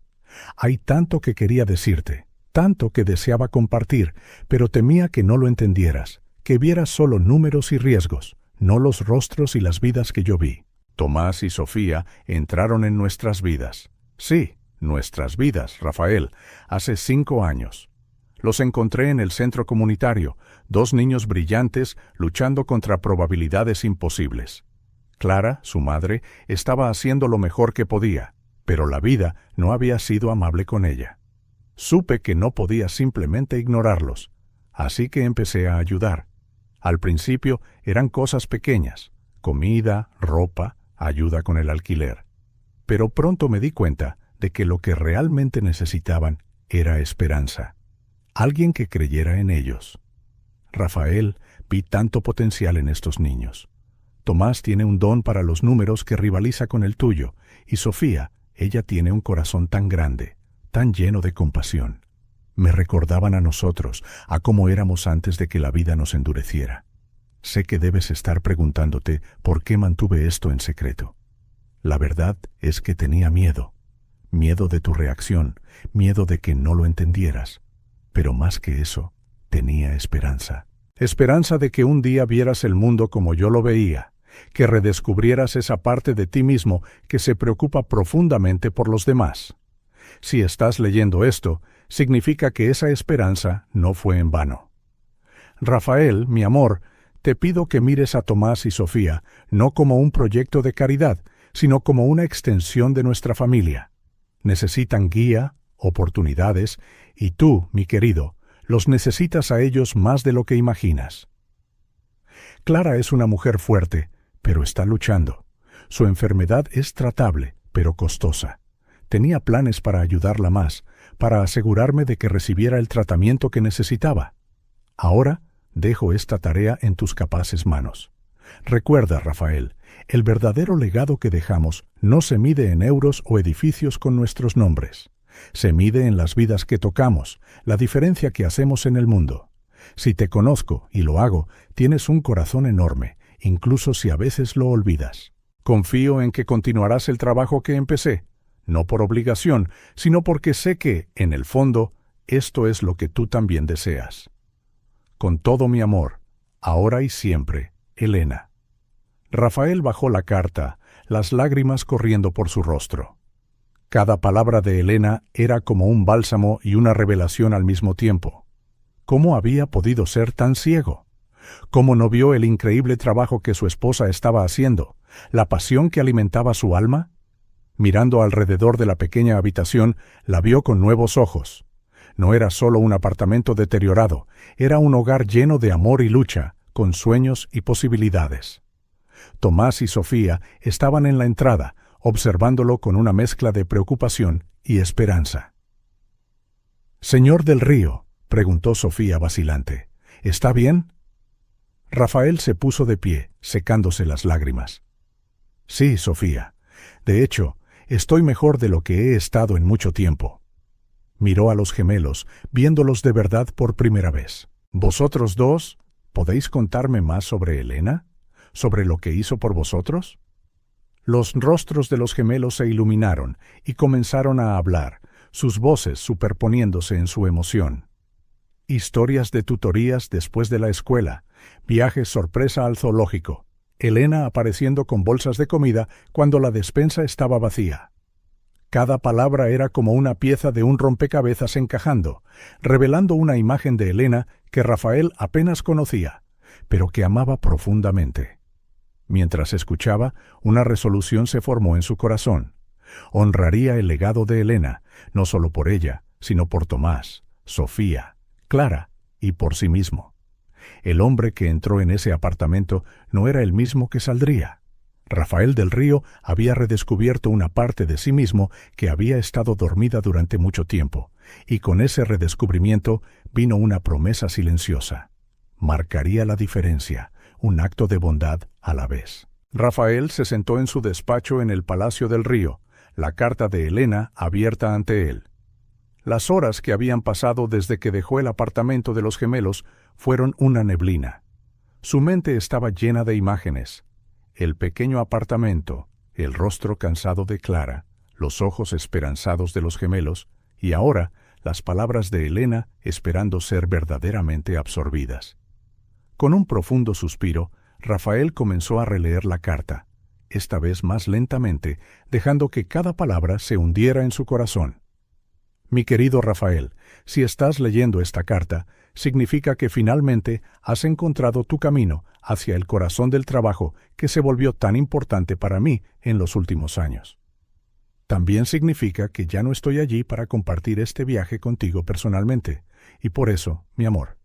Hay tanto que quería decirte, tanto que deseaba compartir, pero temía que no lo entendieras, que vieras solo números y riesgos, no los rostros y las vidas que yo vi. Tomás y Sofía entraron en nuestras vidas. Sí, nuestras vidas, Rafael, hace 5 años. Los encontré en el centro comunitario, 2 niños brillantes luchando contra probabilidades imposibles. Clara, su madre, estaba haciendo lo mejor que podía, pero la vida no había sido amable con ella. Supe que no podía simplemente ignorarlos, así que empecé a ayudar. Al principio eran cosas pequeñas, comida, ropa, ayuda con el alquiler. Pero pronto me di cuenta de que lo que realmente necesitaban era esperanza. Alguien que creyera en ellos. Rafael, vi tanto potencial en estos niños. Tomás tiene un don para los números que rivaliza con el tuyo, y Sofía, ella tiene un corazón tan grande, tan lleno de compasión. Me recordaban a nosotros, a cómo éramos antes de que la vida nos endureciera. Sé que debes estar preguntándote por qué mantuve esto en secreto. La verdad es que tenía miedo. Miedo de tu reacción, miedo de que no lo entendieras. Pero más que eso, tenía esperanza. Esperanza de que un día vieras el mundo como yo lo veía, que redescubrieras esa parte de ti mismo que se preocupa profundamente por los demás. Si estás leyendo esto, significa que esa esperanza no fue en vano. Rafael, mi amor, te pido que mires a Tomás y Sofía no como un proyecto de caridad, sino como una extensión de nuestra familia. Necesitan guía, oportunidades, y tú, mi querido, los necesitas a ellos más de lo que imaginas. Clara es una mujer fuerte, pero está luchando. Su enfermedad es tratable, pero costosa. Tenía planes para ayudarla más, para asegurarme de que recibiera el tratamiento que necesitaba. Ahora dejo esta tarea en tus capaces manos. Recuerda, Rafael, el verdadero legado que dejamos no se mide en euros o edificios con nuestros nombres. Se mide en las vidas que tocamos, la diferencia que hacemos en el mundo. Si te conozco, y lo hago, tienes un corazón enorme, incluso si a veces lo olvidas. Confío en que continuarás el trabajo que empecé, no por obligación, sino porque sé que, en el fondo, esto es lo que tú también deseas. Con todo mi amor, ahora y siempre, Elena. Rafael bajó la carta, las lágrimas corriendo por su rostro. Cada palabra de Elena era como un bálsamo y una revelación al mismo tiempo. ¿Cómo había podido ser tan ciego? ¿Cómo no vio el increíble trabajo que su esposa estaba haciendo, la pasión que alimentaba su alma? Mirando alrededor de la pequeña habitación, la vio con nuevos ojos. No era solo un apartamento deteriorado, era un hogar lleno de amor y lucha, con sueños y posibilidades. Tomás y Sofía estaban en la entrada, observándolo con una mezcla de preocupación y esperanza. «Señor del Río», preguntó Sofía vacilante, «¿está bien?» Rafael se puso de pie, secándose las lágrimas. «Sí, Sofía. De hecho, estoy mejor de lo que he estado en mucho tiempo». Miró a los gemelos, viéndolos de verdad por primera vez. «¿Vosotros dos podéis contarme más sobre Elena? ¿Sobre lo que hizo por vosotros?» Los rostros de los gemelos se iluminaron y comenzaron a hablar, sus voces superponiéndose en su emoción. historias de tutorías después de la escuela, viajes sorpresa al zoológico, Elena apareciendo con bolsas de comida cuando la despensa estaba vacía. Cada palabra era como una pieza de un rompecabezas encajando, revelando una imagen de Elena que Rafael apenas conocía, pero que amaba profundamente. Mientras escuchaba, una resolución se formó en su corazón. Honraría el legado de Elena, no solo por ella, sino por Tomás, Sofía, Clara y por sí mismo. El hombre que entró en ese apartamento no era el mismo que saldría. Rafael del Río había redescubierto una parte de sí mismo que había estado dormida durante mucho tiempo, y con ese redescubrimiento vino una promesa silenciosa. Marcaría la diferencia, un acto de bondad a la vez. Rafael se sentó en su despacho en el Palacio del Río, la carta de Elena abierta ante él. Las horas que habían pasado desde que dejó el apartamento de los gemelos fueron una neblina. Su mente estaba llena de imágenes. El pequeño apartamento, el rostro cansado de Clara, los ojos esperanzados de los gemelos, y ahora las palabras de Elena esperando ser verdaderamente absorbidas. Con un profundo suspiro, Rafael comenzó a releer la carta, esta vez más lentamente, dejando que cada palabra se hundiera en su corazón. Mi querido Rafael, si estás leyendo esta carta, significa que finalmente has encontrado tu camino hacia el corazón del trabajo que se volvió tan importante para mí en los últimos años. También significa que ya no estoy allí para compartir este viaje contigo personalmente, y por eso, mi amor,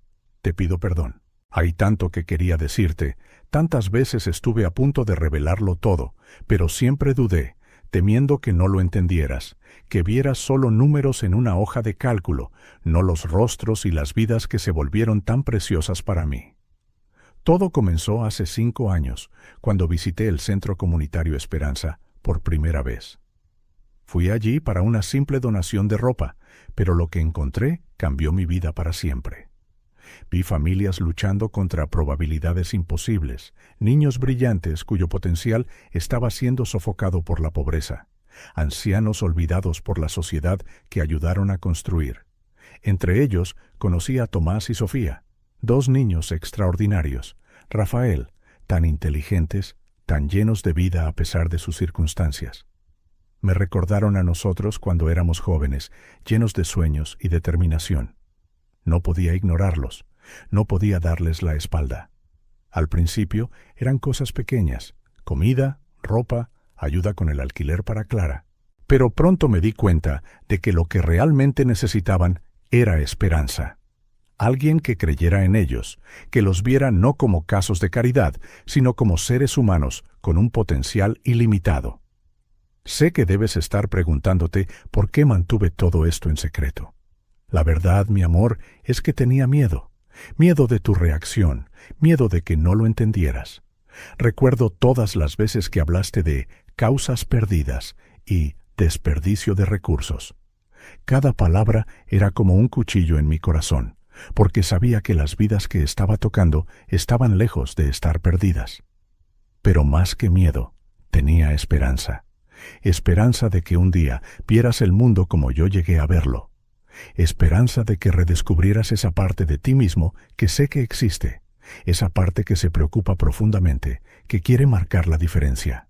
te pido perdón. Hay tanto que quería decirte, tantas veces estuve a punto de revelarlo todo, pero siempre dudé, temiendo que no lo entendieras, que vieras solo números en una hoja de cálculo, no los rostros y las vidas que se volvieron tan preciosas para mí. Todo comenzó hace 5 años, cuando visité el Centro Comunitario Esperanza por primera vez. Fui allí para una simple donación de ropa, pero lo que encontré cambió mi vida para siempre. Vi familias luchando contra probabilidades imposibles, niños brillantes cuyo potencial estaba siendo sofocado por la pobreza, ancianos olvidados por la sociedad que ayudaron a construir. Entre ellos conocí a Tomás y Sofía, 2 niños extraordinarios, Rafael, tan inteligentes, tan llenos de vida a pesar de sus circunstancias. Me recordaron a nosotros cuando éramos jóvenes, llenos de sueños y determinación. No podía ignorarlos, no podía darles la espalda. Al principio eran cosas pequeñas, comida, ropa, ayuda con el alquiler para Clara. Pero pronto me di cuenta de que lo que realmente necesitaban era esperanza. Alguien que creyera en ellos, que los viera no como casos de caridad, sino como seres humanos con un potencial ilimitado. Sé que debes estar preguntándote por qué mantuve todo esto en secreto. La verdad, mi amor, es que tenía miedo. Miedo de tu reacción, miedo de que no lo entendieras. Recuerdo todas las veces que hablaste de causas perdidas y desperdicio de recursos. Cada palabra era como un cuchillo en mi corazón, porque sabía que las vidas que estaba tocando estaban lejos de estar perdidas. Pero más que miedo, tenía esperanza. Esperanza de que un día vieras el mundo como yo llegué a verlo. Esperanza de que redescubrieras esa parte de ti mismo que sé que existe, esa parte que se preocupa profundamente, que quiere marcar la diferencia.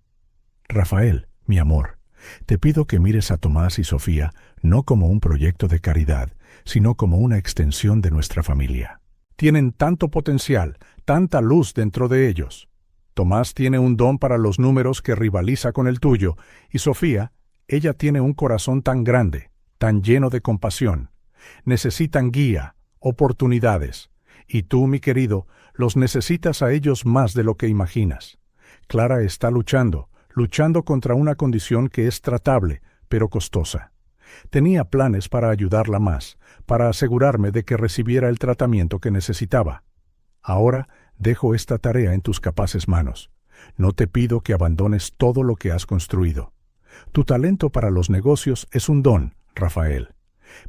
Rafael, mi amor, te pido que mires a Tomás y Sofía no como un proyecto de caridad, sino como una extensión de nuestra familia. Tienen tanto potencial, tanta luz dentro de ellos. Tomás tiene un don para los números que rivaliza con el tuyo, y Sofía, ella tiene un corazón tan grande, tan lleno de compasión. Necesitan guía, oportunidades. Y tú, mi querido, los necesitas a ellos más de lo que imaginas. Clara está luchando contra una condición que es tratable, pero costosa. Tenía planes para ayudarla más, para asegurarme de que recibiera el tratamiento que necesitaba. Ahora dejo esta tarea en tus capaces manos. No te pido que abandones todo lo que has construido. Tu talento para los negocios es un don, Rafael.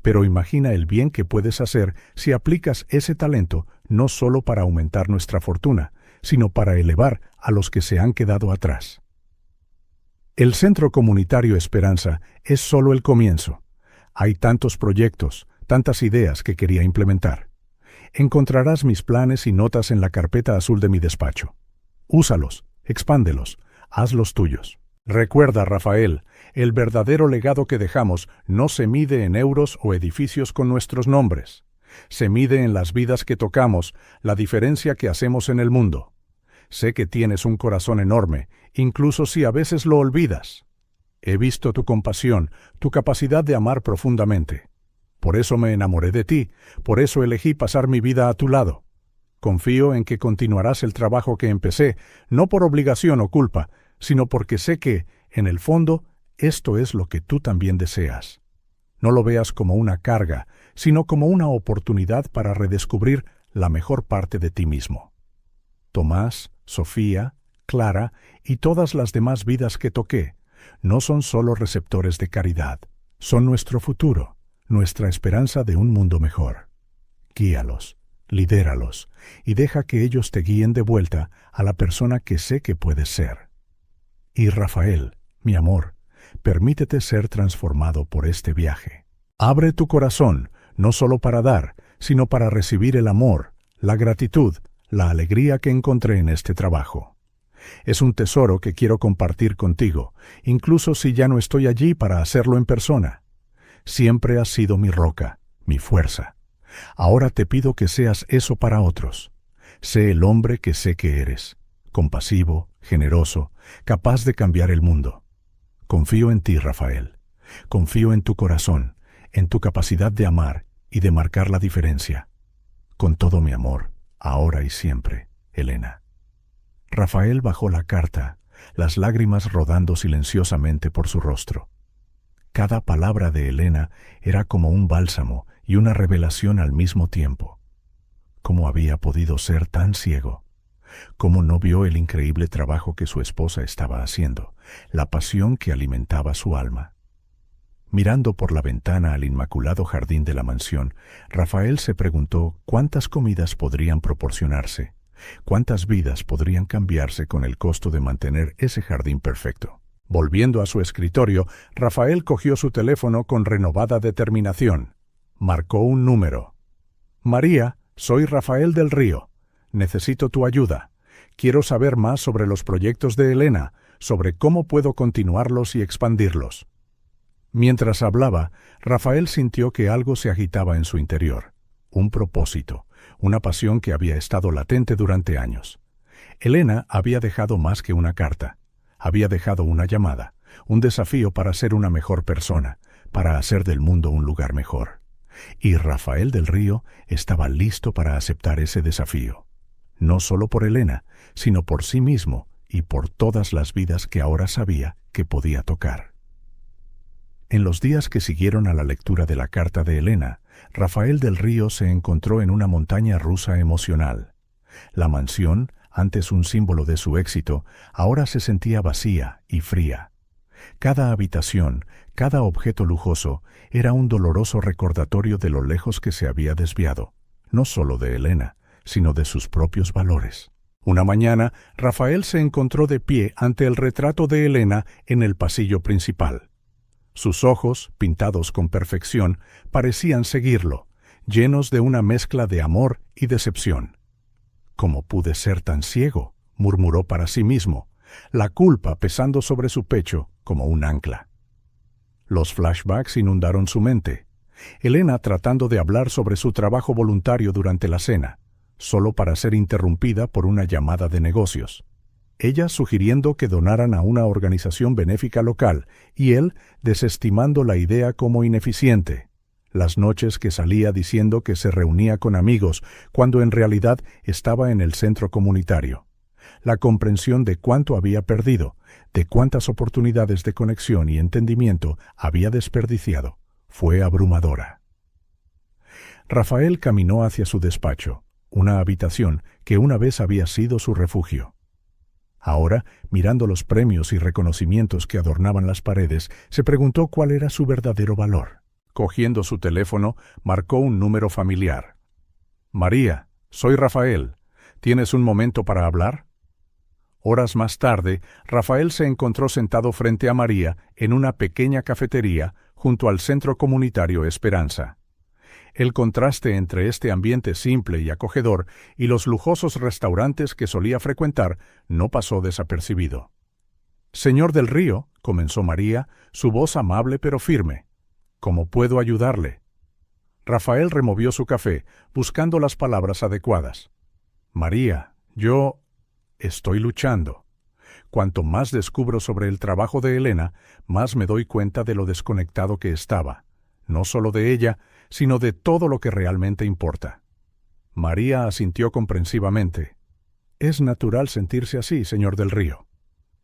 Pero imagina el bien que puedes hacer si aplicas ese talento no solo para aumentar nuestra fortuna, sino para elevar a los que se han quedado atrás. El Centro Comunitario Esperanza es solo el comienzo. Hay tantos proyectos, tantas ideas que quería implementar. Encontrarás mis planes y notas en la carpeta azul de mi despacho. Úsalos, expándelos, hazlos tuyos. Recuerda, Rafael, el verdadero legado que dejamos no se mide en euros o edificios con nuestros nombres. Se mide en las vidas que tocamos, la diferencia que hacemos en el mundo. Sé que tienes un corazón enorme, incluso si a veces lo olvidas. He visto tu compasión, tu capacidad de amar profundamente. Por eso me enamoré de ti, por eso elegí pasar mi vida a tu lado. Confío en que continuarás el trabajo que empecé, no por obligación o culpa, sino porque sé que, en el fondo, esto es lo que tú también deseas. No lo veas como una carga, sino como una oportunidad para redescubrir la mejor parte de ti mismo. Tomás, Sofía, Clara y todas las demás vidas que toqué no son solo receptores de caridad, son nuestro futuro, nuestra esperanza de un mundo mejor. Guíalos, lidéralos y deja que ellos te guíen de vuelta a la persona que sé que puedes ser. Y Rafael, mi amor, permítete ser transformado por este viaje. Abre tu corazón, no solo para dar, sino para recibir el amor, la gratitud, la alegría que encontré en este trabajo. Es un tesoro que quiero compartir contigo, incluso si ya no estoy allí para hacerlo en persona. Siempre has sido mi roca, mi fuerza. Ahora te pido que seas eso para otros. Sé el hombre que sé que eres, compasivo, generoso, capaz de cambiar el mundo. Confío en ti, Rafael. Confío en tu corazón, en tu capacidad de amar y de marcar la diferencia. Con todo mi amor, ahora y siempre, Elena. Rafael bajó la carta, las lágrimas rodando silenciosamente por su rostro. Cada palabra de Elena era como un bálsamo y una revelación al mismo tiempo. ¿Cómo había podido ser tan ciego? ¿Cómo no vio el increíble trabajo que su esposa estaba haciendo, la pasión que alimentaba su alma? Mirando por la ventana al inmaculado jardín de la mansión, Rafael se preguntó cuántas comidas podrían proporcionarse, cuántas vidas podrían cambiarse con el costo de mantener ese jardín perfecto. Volviendo a su escritorio, Rafael cogió su teléfono con renovada determinación. Marcó un número. María, soy Rafael del Río. Necesito tu ayuda. Quiero saber más sobre los proyectos de Elena, sobre cómo puedo continuarlos y expandirlos. Mientras hablaba, Rafael sintió que algo se agitaba en su interior. Un propósito, una pasión que había estado latente durante años. Elena había dejado más que una carta. Había dejado una llamada, un desafío para ser una mejor persona, para hacer del mundo un lugar mejor. Y Rafael del Río estaba listo para aceptar ese desafío. No solo por Elena, sino por sí mismo y por todas las vidas que ahora sabía que podía tocar. En los días que siguieron a la lectura de la carta de Elena, Rafael del Río se encontró en una montaña rusa emocional. La mansión, antes un símbolo de su éxito, ahora se sentía vacía y fría. Cada habitación, cada objeto lujoso, era un doloroso recordatorio de lo lejos que se había desviado, no solo de Elena, sino de sus propios valores. Una mañana, Rafael se encontró de pie ante el retrato de Elena en el pasillo principal. Sus ojos, pintados con perfección, parecían seguirlo, llenos de una mezcla de amor y decepción. «¿Cómo pude ser tan ciego?», murmuró para sí mismo, la culpa pesando sobre su pecho como un ancla. Los flashbacks inundaron su mente. Elena tratando de hablar sobre su trabajo voluntario durante la cena, solo para ser interrumpida por una llamada de negocios. Ella sugiriendo que donaran a una organización benéfica local y él desestimando la idea como ineficiente. Las noches que salía diciendo que se reunía con amigos cuando en realidad estaba en el centro comunitario. La comprensión de cuánto había perdido, de cuántas oportunidades de conexión y entendimiento había desperdiciado, fue abrumadora. Rafael caminó hacia su despacho, una habitación que una vez había sido su refugio. Ahora, mirando los premios y reconocimientos que adornaban las paredes, se preguntó cuál era su verdadero valor. Cogiendo su teléfono, marcó un número familiar. «María, soy Rafael. ¿Tienes un momento para hablar?». Horas más tarde, Rafael se encontró sentado frente a María en una pequeña cafetería junto al centro comunitario Esperanza. El contraste entre este ambiente simple y acogedor y los lujosos restaurantes que solía frecuentar no pasó desapercibido. «Señor del Río», comenzó María, su voz amable pero firme. «¿Cómo puedo ayudarle?». Rafael removió su café, buscando las palabras adecuadas. «María, yo estoy luchando. Cuanto más descubro sobre el trabajo de Elena, más me doy cuenta de lo desconectado que estaba, no solo de ella, sino de todo lo que realmente importa». María asintió comprensivamente. «Es natural sentirse así, señor del Río».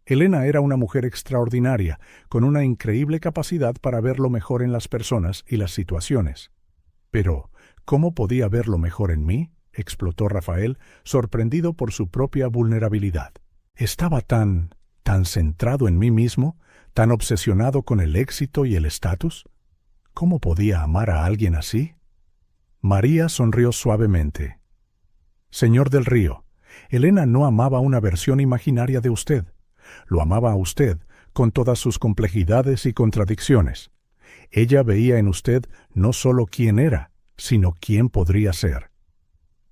Elena era una mujer extraordinaria, con una increíble capacidad para ver lo mejor en las personas y las situaciones. Pero, ¿cómo podía ver lo mejor en mí?, explotó Rafael, sorprendido por su propia vulnerabilidad. Estaba tan centrado en mí mismo, tan obsesionado con el éxito y el estatus. ¿Cómo podía amar a alguien así? María sonrió suavemente. «Señor del Río, Elena no amaba una versión imaginaria de usted. Lo amaba a usted, con todas sus complejidades y contradicciones. Ella veía en usted no solo quién era, sino quién podría ser».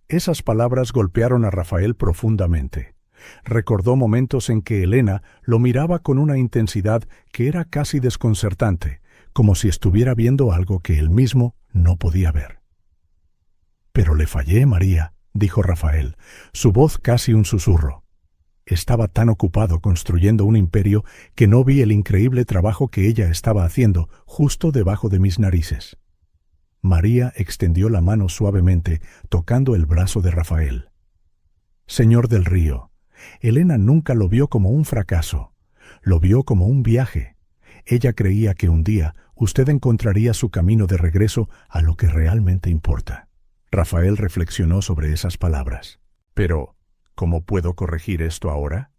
Esas palabras golpearon a Rafael profundamente. Recordó momentos en que Elena lo miraba con una intensidad que era casi desconcertante, como si estuviera viendo algo que él mismo no podía ver. «Pero le fallé, María», dijo Rafael, su voz casi un susurro. «Estaba tan ocupado construyendo un imperio que no vi el increíble trabajo que ella estaba haciendo justo debajo de mis narices». María extendió la mano suavemente, tocando el brazo de Rafael. «Señor del Río, Elena nunca lo vio como un fracaso, lo vio como un viaje. Ella creía que un día usted encontraría su camino de regreso a lo que realmente importa». Rafael reflexionó sobre esas palabras. «Pero, ¿cómo puedo corregir esto ahora?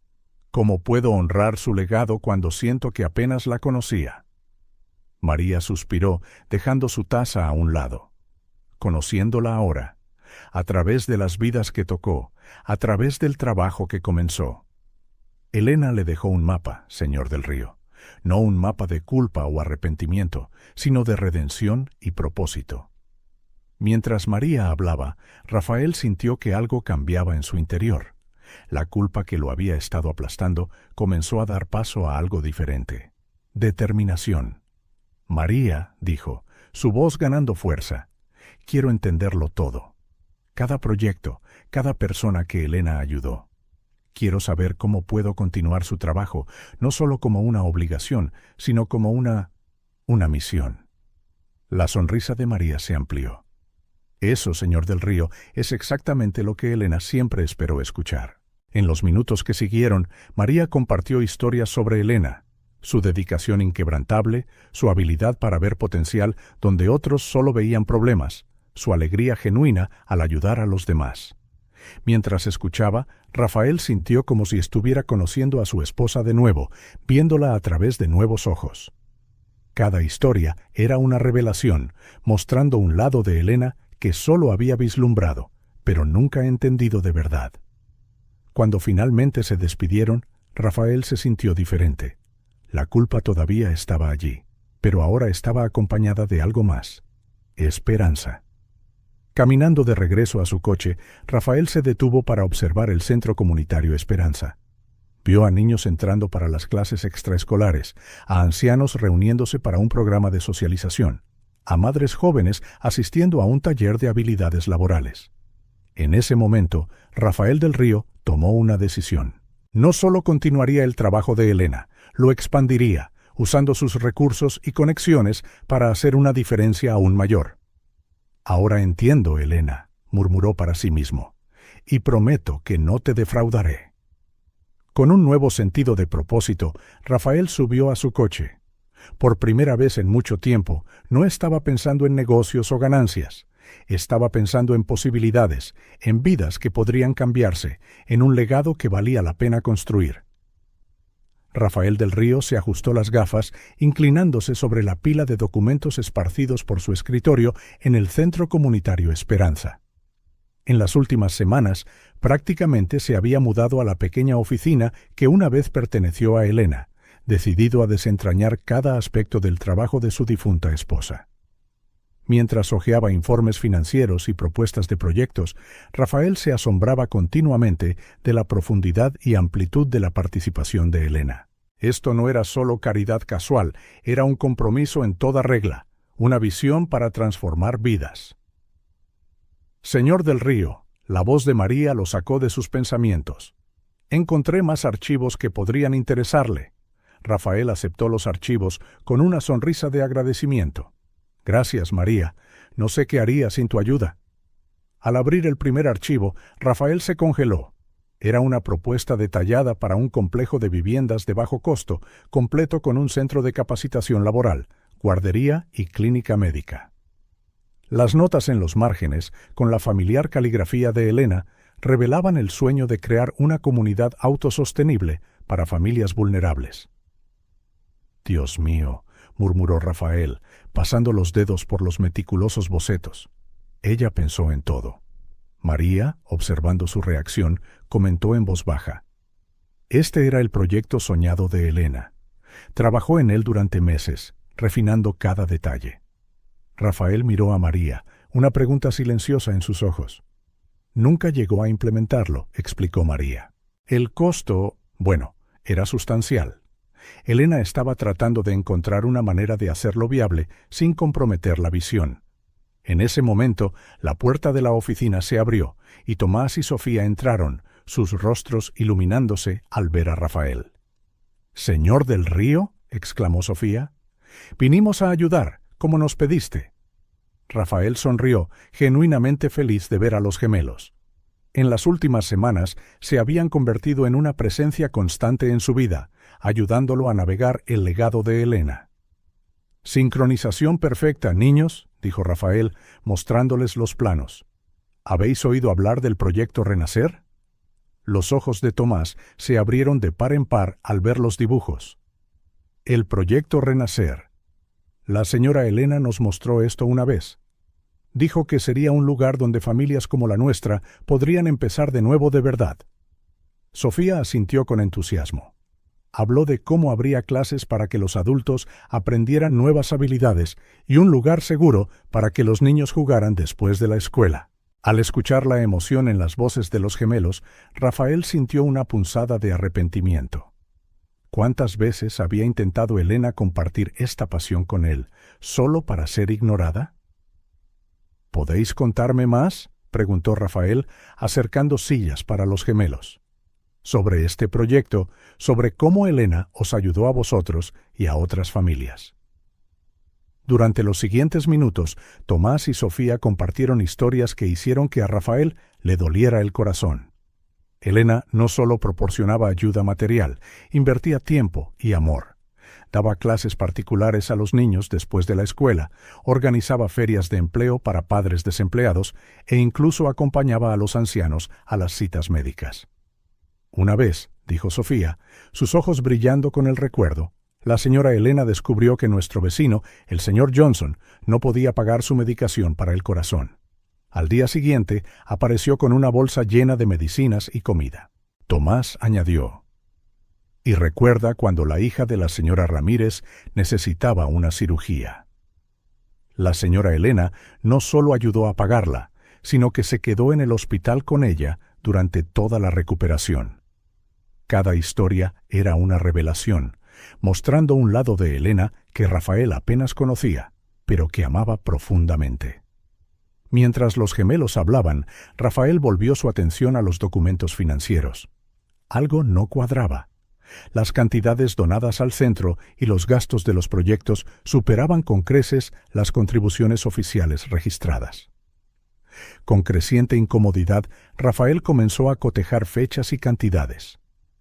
¿Cómo puedo honrar su legado cuando siento que apenas la conocía?». María suspiró, dejando su taza a un lado. Conociéndola ahora, a través de las vidas que tocó, a través del trabajo que comenzó. Elena le dejó un mapa, señor del Río, no un mapa de culpa o arrepentimiento, sino de redención y propósito. Mientras María hablaba, Rafael sintió que algo cambiaba en su interior. La culpa que lo había estado aplastando comenzó a dar paso a algo diferente. Determinación. «María», dijo, su voz ganando fuerza, «quiero entenderlo todo. Cada proyecto, cada persona que Elena ayudó. Quiero saber cómo puedo continuar su trabajo, no solo como una obligación, sino como una misión». La sonrisa de María se amplió. «Eso, señor del Río, es exactamente lo que Elena siempre esperó escuchar». En los minutos que siguieron, María compartió historias sobre Elena, su dedicación inquebrantable, su habilidad para ver potencial donde otros solo veían problemas, su alegría genuina al ayudar a los demás. Mientras escuchaba, Rafael sintió como si estuviera conociendo a su esposa de nuevo, viéndola a través de nuevos ojos. Cada historia era una revelación, mostrando un lado de Elena que solo había vislumbrado, pero nunca entendido de verdad. Cuando finalmente se despidieron, Rafael se sintió diferente. La culpa todavía estaba allí, pero ahora estaba acompañada de algo más: esperanza. Caminando de regreso a su coche, Rafael se detuvo para observar el centro comunitario Esperanza. Vio a niños entrando para las clases extraescolares, a ancianos reuniéndose para un programa de socialización, a madres jóvenes asistiendo a un taller de habilidades laborales. En ese momento, Rafael del Río tomó una decisión. No solo continuaría el trabajo de Elena, lo expandiría, usando sus recursos y conexiones para hacer una diferencia aún mayor. «Ahora entiendo, Elena», murmuró para sí mismo, «y prometo que no te defraudaré». Con un nuevo sentido de propósito, Rafael subió a su coche. Por primera vez en mucho tiempo, no estaba pensando en negocios o ganancias. Estaba pensando en posibilidades, en vidas que podrían cambiarse, en un legado que valía la pena construir. Rafael del Río se ajustó las gafas, inclinándose sobre la pila de documentos esparcidos por su escritorio en el Centro Comunitario Esperanza. En las últimas semanas, prácticamente se había mudado a la pequeña oficina que una vez perteneció a Elena, decidido a desentrañar cada aspecto del trabajo de su difunta esposa. Mientras hojeaba informes financieros y propuestas de proyectos, Rafael se asombraba continuamente de la profundidad y amplitud de la participación de Elena. Esto no era solo caridad casual, era un compromiso en toda regla, una visión para transformar vidas. Señor del Río, la voz de María lo sacó de sus pensamientos. Encontré más archivos que podrían interesarle. Rafael aceptó los archivos con una sonrisa de agradecimiento. Gracias, María. No sé qué haría sin tu ayuda. Al abrir el primer archivo, Rafael se congeló. Era una propuesta detallada para un complejo de viviendas de bajo costo, completo con un centro de capacitación laboral, guardería y clínica médica. Las notas en los márgenes, con la familiar caligrafía de Elena, revelaban el sueño de crear una comunidad autosostenible para familias vulnerables. Dios mío, murmuró Rafael, pasando los dedos por los meticulosos bocetos. Ella pensó en todo. María, observando su reacción, comentó en voz baja. Este era el proyecto soñado de Elena. Trabajó en él durante meses, refinando cada detalle. Rafael miró a María, una pregunta silenciosa en sus ojos. Nunca llegó a implementarlo, explicó María. El costo, bueno, era sustancial. Elena estaba tratando de encontrar una manera de hacerlo viable sin comprometer la visión. En ese momento, la puerta de la oficina se abrió y Tomás y Sofía entraron, sus rostros iluminándose al ver a Rafael. «¿Señor del Río?», exclamó Sofía. «Vinimos a ayudar, como nos pediste». Rafael sonrió, genuinamente feliz de ver a los gemelos. En las últimas semanas se habían convertido en una presencia constante en su vida, ayudándolo a navegar el legado de Elena. «Sincronización perfecta, niños», dijo Rafael, mostrándoles los planos. «¿Habéis oído hablar del proyecto Renacer?». Los ojos de Tomás se abrieron de par en par al ver los dibujos. El proyecto Renacer. La señora Elena nos mostró esto una vez. Dijo que sería un lugar donde familias como la nuestra podrían empezar de nuevo de verdad. Sofía asintió con entusiasmo. Habló de cómo habría clases para que los adultos aprendieran nuevas habilidades y un lugar seguro para que los niños jugaran después de la escuela. Al escuchar la emoción en las voces de los gemelos, Rafael sintió una punzada de arrepentimiento. ¿Cuántas veces había intentado Elena compartir esta pasión con él, solo para ser ignorada? ¿Podéis contarme más?, preguntó Rafael, acercando sillas para los gemelos. Sobre este proyecto, sobre cómo Elena os ayudó a vosotros y a otras familias. Durante los siguientes minutos, Tomás y Sofía compartieron historias que hicieron que a Rafael le doliera el corazón. Elena no solo proporcionaba ayuda material, invertía tiempo y amor. Daba clases particulares a los niños después de la escuela, organizaba ferias de empleo para padres desempleados e incluso acompañaba a los ancianos a las citas médicas. Una vez, dijo Sofía, sus ojos brillando con el recuerdo, la señora Elena descubrió que nuestro vecino, el señor Johnson, no podía pagar su medicación para el corazón. Al día siguiente, apareció con una bolsa llena de medicinas y comida. Tomás añadió: «Y recuerda cuando la hija de la señora Ramírez necesitaba una cirugía». La señora Elena no solo ayudó a pagarla, sino que se quedó en el hospital con ella durante toda la recuperación. Cada historia era una revelación, mostrando un lado de Elena que Rafael apenas conocía, pero que amaba profundamente. Mientras los gemelos hablaban, Rafael volvió su atención a los documentos financieros. Algo no cuadraba. Las cantidades donadas al centro y los gastos de los proyectos superaban con creces las contribuciones oficiales registradas. Con creciente incomodidad, Rafael comenzó a cotejar fechas y cantidades.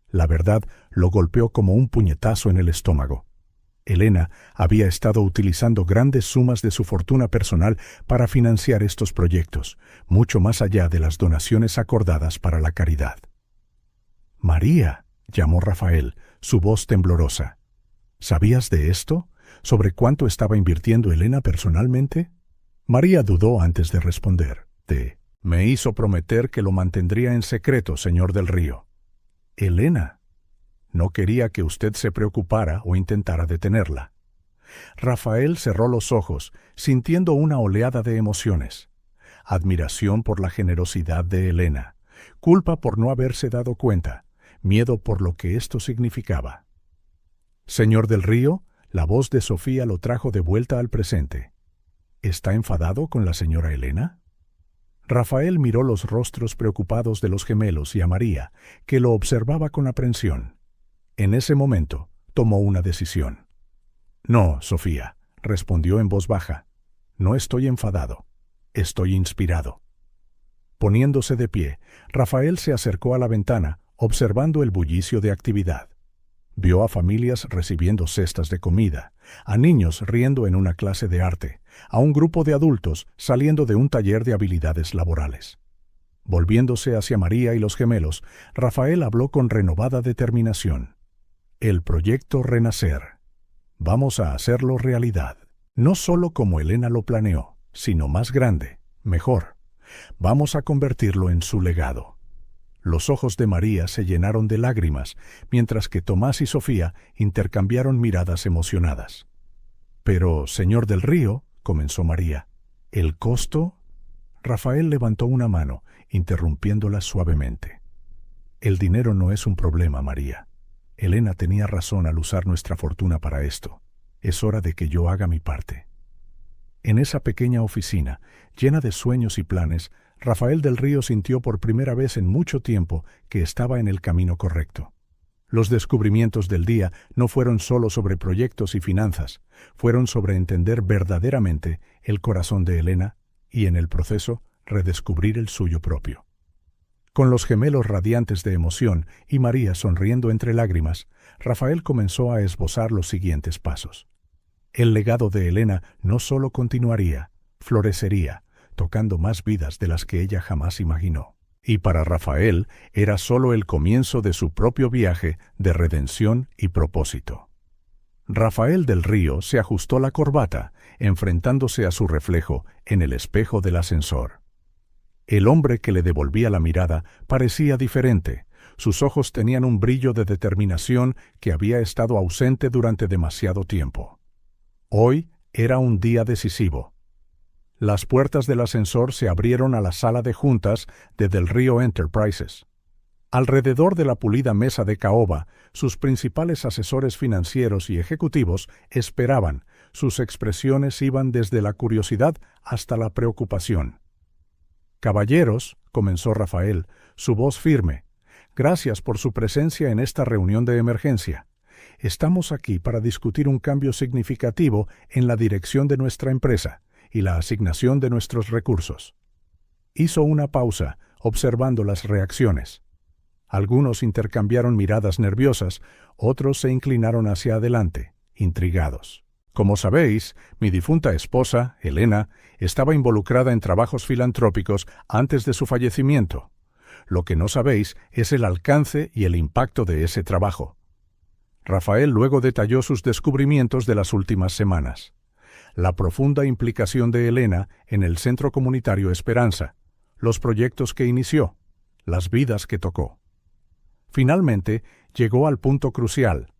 La verdad lo golpeó como un puñetazo en el estómago. Elena había estado utilizando grandes sumas de su fortuna personal para financiar estos proyectos, mucho más allá de las donaciones acordadas para la caridad. «María», llamó Rafael, su voz temblorosa. «¿Sabías de esto? ¿Sobre cuánto estaba invirtiendo Elena personalmente?» María dudó antes de responder. «Me hizo prometer que lo mantendría en secreto, señor del Río». «Elena». «No quería que usted se preocupara o intentara detenerla». Rafael cerró los ojos, sintiendo una oleada de emociones. Admiración por la generosidad de Elena, culpa por no haberse dado cuenta, miedo por lo que esto significaba. Señor del Río, la voz de Sofía lo trajo de vuelta al presente. ¿Está enfadado con la señora Elena? Rafael miró los rostros preocupados de los gemelos y a María, que lo observaba con aprensión. En ese momento, tomó una decisión. No, Sofía, respondió en voz baja. No estoy enfadado. Estoy inspirado. Poniéndose de pie, Rafael se acercó a la ventana, observando el bullicio de actividad. Vio a familias recibiendo cestas de comida, a niños riendo en una clase de arte, a un grupo de adultos saliendo de un taller de habilidades laborales. Volviéndose hacia María y los gemelos, Rafael habló con renovada determinación. El proyecto Renacer. Vamos a hacerlo realidad. No solo como Elena lo planeó, sino más grande, mejor. Vamos a convertirlo en su legado. Los ojos de María se llenaron de lágrimas, mientras que Tomás y Sofía intercambiaron miradas emocionadas. Pero, señor del Río, comenzó María, ¿el costo? Rafael levantó una mano, interrumpiéndola suavemente. El dinero no es un problema, María. Elena tenía razón al usar nuestra fortuna para esto. Es hora de que yo haga mi parte. En esa pequeña oficina, llena de sueños y planes, Rafael del Río sintió por primera vez en mucho tiempo que estaba en el camino correcto. Los descubrimientos del día no fueron solo sobre proyectos y finanzas, fueron sobre entender verdaderamente el corazón de Elena y, en el proceso, redescubrir el suyo propio. Con los gemelos radiantes de emoción y María sonriendo entre lágrimas, Rafael comenzó a esbozar los siguientes pasos. El legado de Elena no solo continuaría, florecería, tocando más vidas de las que ella jamás imaginó. Y para Rafael era solo el comienzo de su propio viaje de redención y propósito. Rafael del Río se ajustó la corbata, enfrentándose a su reflejo en el espejo del ascensor. El hombre que le devolvía la mirada parecía diferente. Sus ojos tenían un brillo de determinación que había estado ausente durante demasiado tiempo. Hoy era un día decisivo. Las puertas del ascensor se abrieron a la sala de juntas de Del Río Enterprises. Alrededor de la pulida mesa de caoba, sus principales asesores financieros y ejecutivos esperaban. Sus expresiones iban desde la curiosidad hasta la preocupación. «Caballeros», comenzó Rafael, su voz firme, «gracias por su presencia en esta reunión de emergencia. Estamos aquí para discutir un cambio significativo en la dirección de nuestra empresa y la asignación de nuestros recursos». Hizo una pausa, observando las reacciones. Algunos intercambiaron miradas nerviosas, otros se inclinaron hacia adelante, intrigados. Como sabéis, mi difunta esposa, Elena, estaba involucrada en trabajos filantrópicos antes de su fallecimiento. Lo que no sabéis es el alcance y el impacto de ese trabajo. Rafael luego detalló sus descubrimientos de las últimas semanas. La profunda implicación de Elena en el Centro Comunitario Esperanza, los proyectos que inició, las vidas que tocó. Finalmente, llegó al punto crucial.